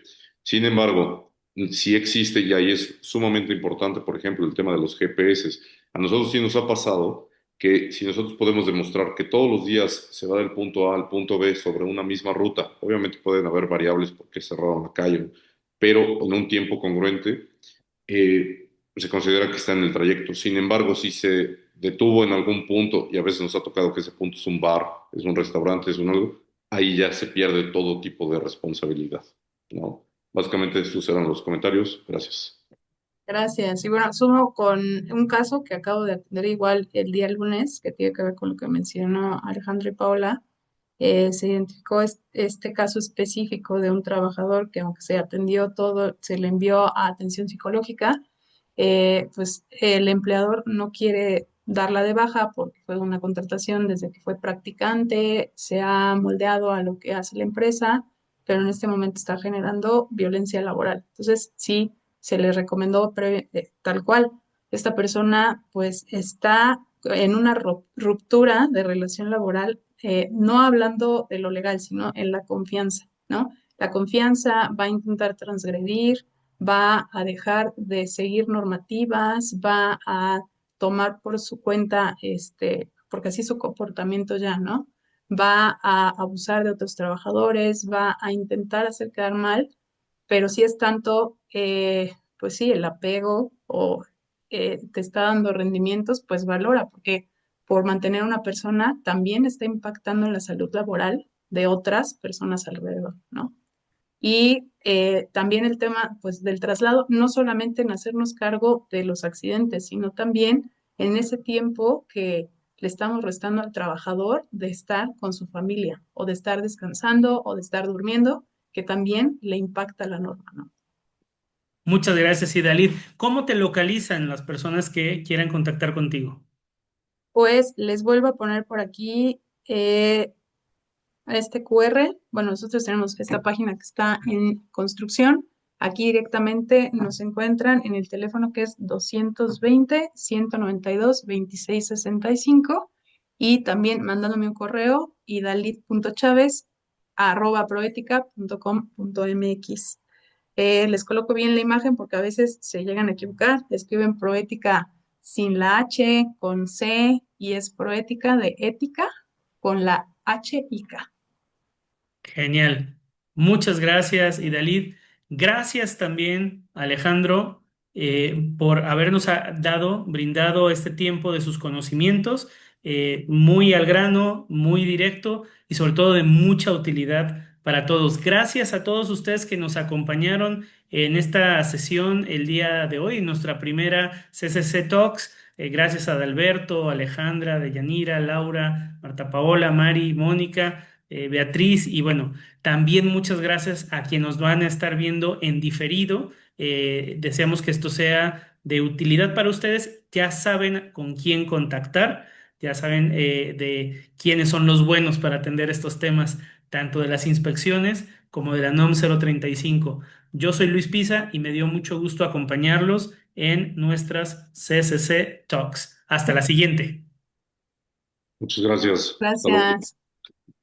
Sin embargo, sí existe y ahí es sumamente importante, por ejemplo, el tema de los GPS. A nosotros sí nos ha pasado que si nosotros podemos demostrar que todos los días se va del punto A al punto B sobre una misma ruta, obviamente pueden haber variables porque cerraron la calle, pero en un tiempo congruente, se considera que está en el trayecto. Sin embargo, si se detuvo en algún punto, y a veces nos ha tocado que ese punto es un bar, es un restaurante, es un algo, ahí ya se pierde todo tipo de responsabilidad, ¿no? Básicamente estos eran los comentarios. Gracias. Gracias. Y bueno, sumo con un caso que acabo de atender igual el día lunes, que tiene que ver con lo que mencionó Alejandro y Paula. Se identificó este caso específico de un trabajador que aunque se atendió todo, se le envió a atención psicológica, pues el empleador no quiere darla de baja porque fue una contratación desde que fue practicante, se ha moldeado a lo que hace la empresa, pero en este momento está generando violencia laboral. Entonces, sí, se le recomendó tal cual. Esta persona pues está en una ruptura de relación laboral no hablando de lo legal, sino en la confianza, ¿no? La confianza va a intentar transgredir, va a dejar de seguir normativas, va a tomar por su cuenta, porque así es su comportamiento ya, ¿no? Va a abusar de otros trabajadores, va a intentar hacer quedar mal, pero si es tanto, pues sí, el apego o te está dando rendimientos, pues valora, porque por mantener a una persona también está impactando en la salud laboral de otras personas alrededor, ¿no? Y también el tema, pues, del traslado, no solamente en hacernos cargo de los accidentes, sino también en ese tiempo que le estamos restando al trabajador de estar con su familia, o de estar descansando, o de estar durmiendo, que también le impacta la norma, ¿no? Muchas gracias, Idalid. ¿Cómo te localizan las personas que quieran contactar contigo? Pues les vuelvo a poner por aquí este QR. Bueno, nosotros tenemos esta página que está en construcción. Aquí directamente nos encuentran en el teléfono que es 220-192-2665 y también mandándome un correo idalit.chaves@proetica.com.mx. Les coloco bien la imagen porque a veces se llegan a equivocar. Escriben Proética sin la H, con C, y es Proética de ética con la H y K. Genial. Muchas gracias, Idalid. Gracias también, Alejandro, por habernos brindado este tiempo de sus conocimientos, muy al grano, muy directo y sobre todo de mucha utilidad para todos. Gracias a todos ustedes que nos acompañaron en esta sesión el día de hoy, nuestra primera CCC Talks. Gracias a Adalberto, Alejandra, Deyanira, Laura, Marta Paola, Mari, Mónica, Beatriz, y bueno, también muchas gracias a quienes nos van a estar viendo en diferido. Deseamos que esto sea de utilidad para ustedes. Ya saben con quién contactar, ya saben de quiénes son los buenos para atender estos temas, tanto de las inspecciones como de la NOM 035. Yo soy Luis Pisa y me dio mucho gusto acompañarlos en nuestras CCC Talks. Hasta la siguiente. Muchas gracias. Hasta luego.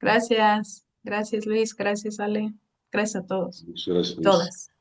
Gracias, gracias, gracias Luis, gracias Ale, gracias a todos, Muchas gracias, Luis. todas.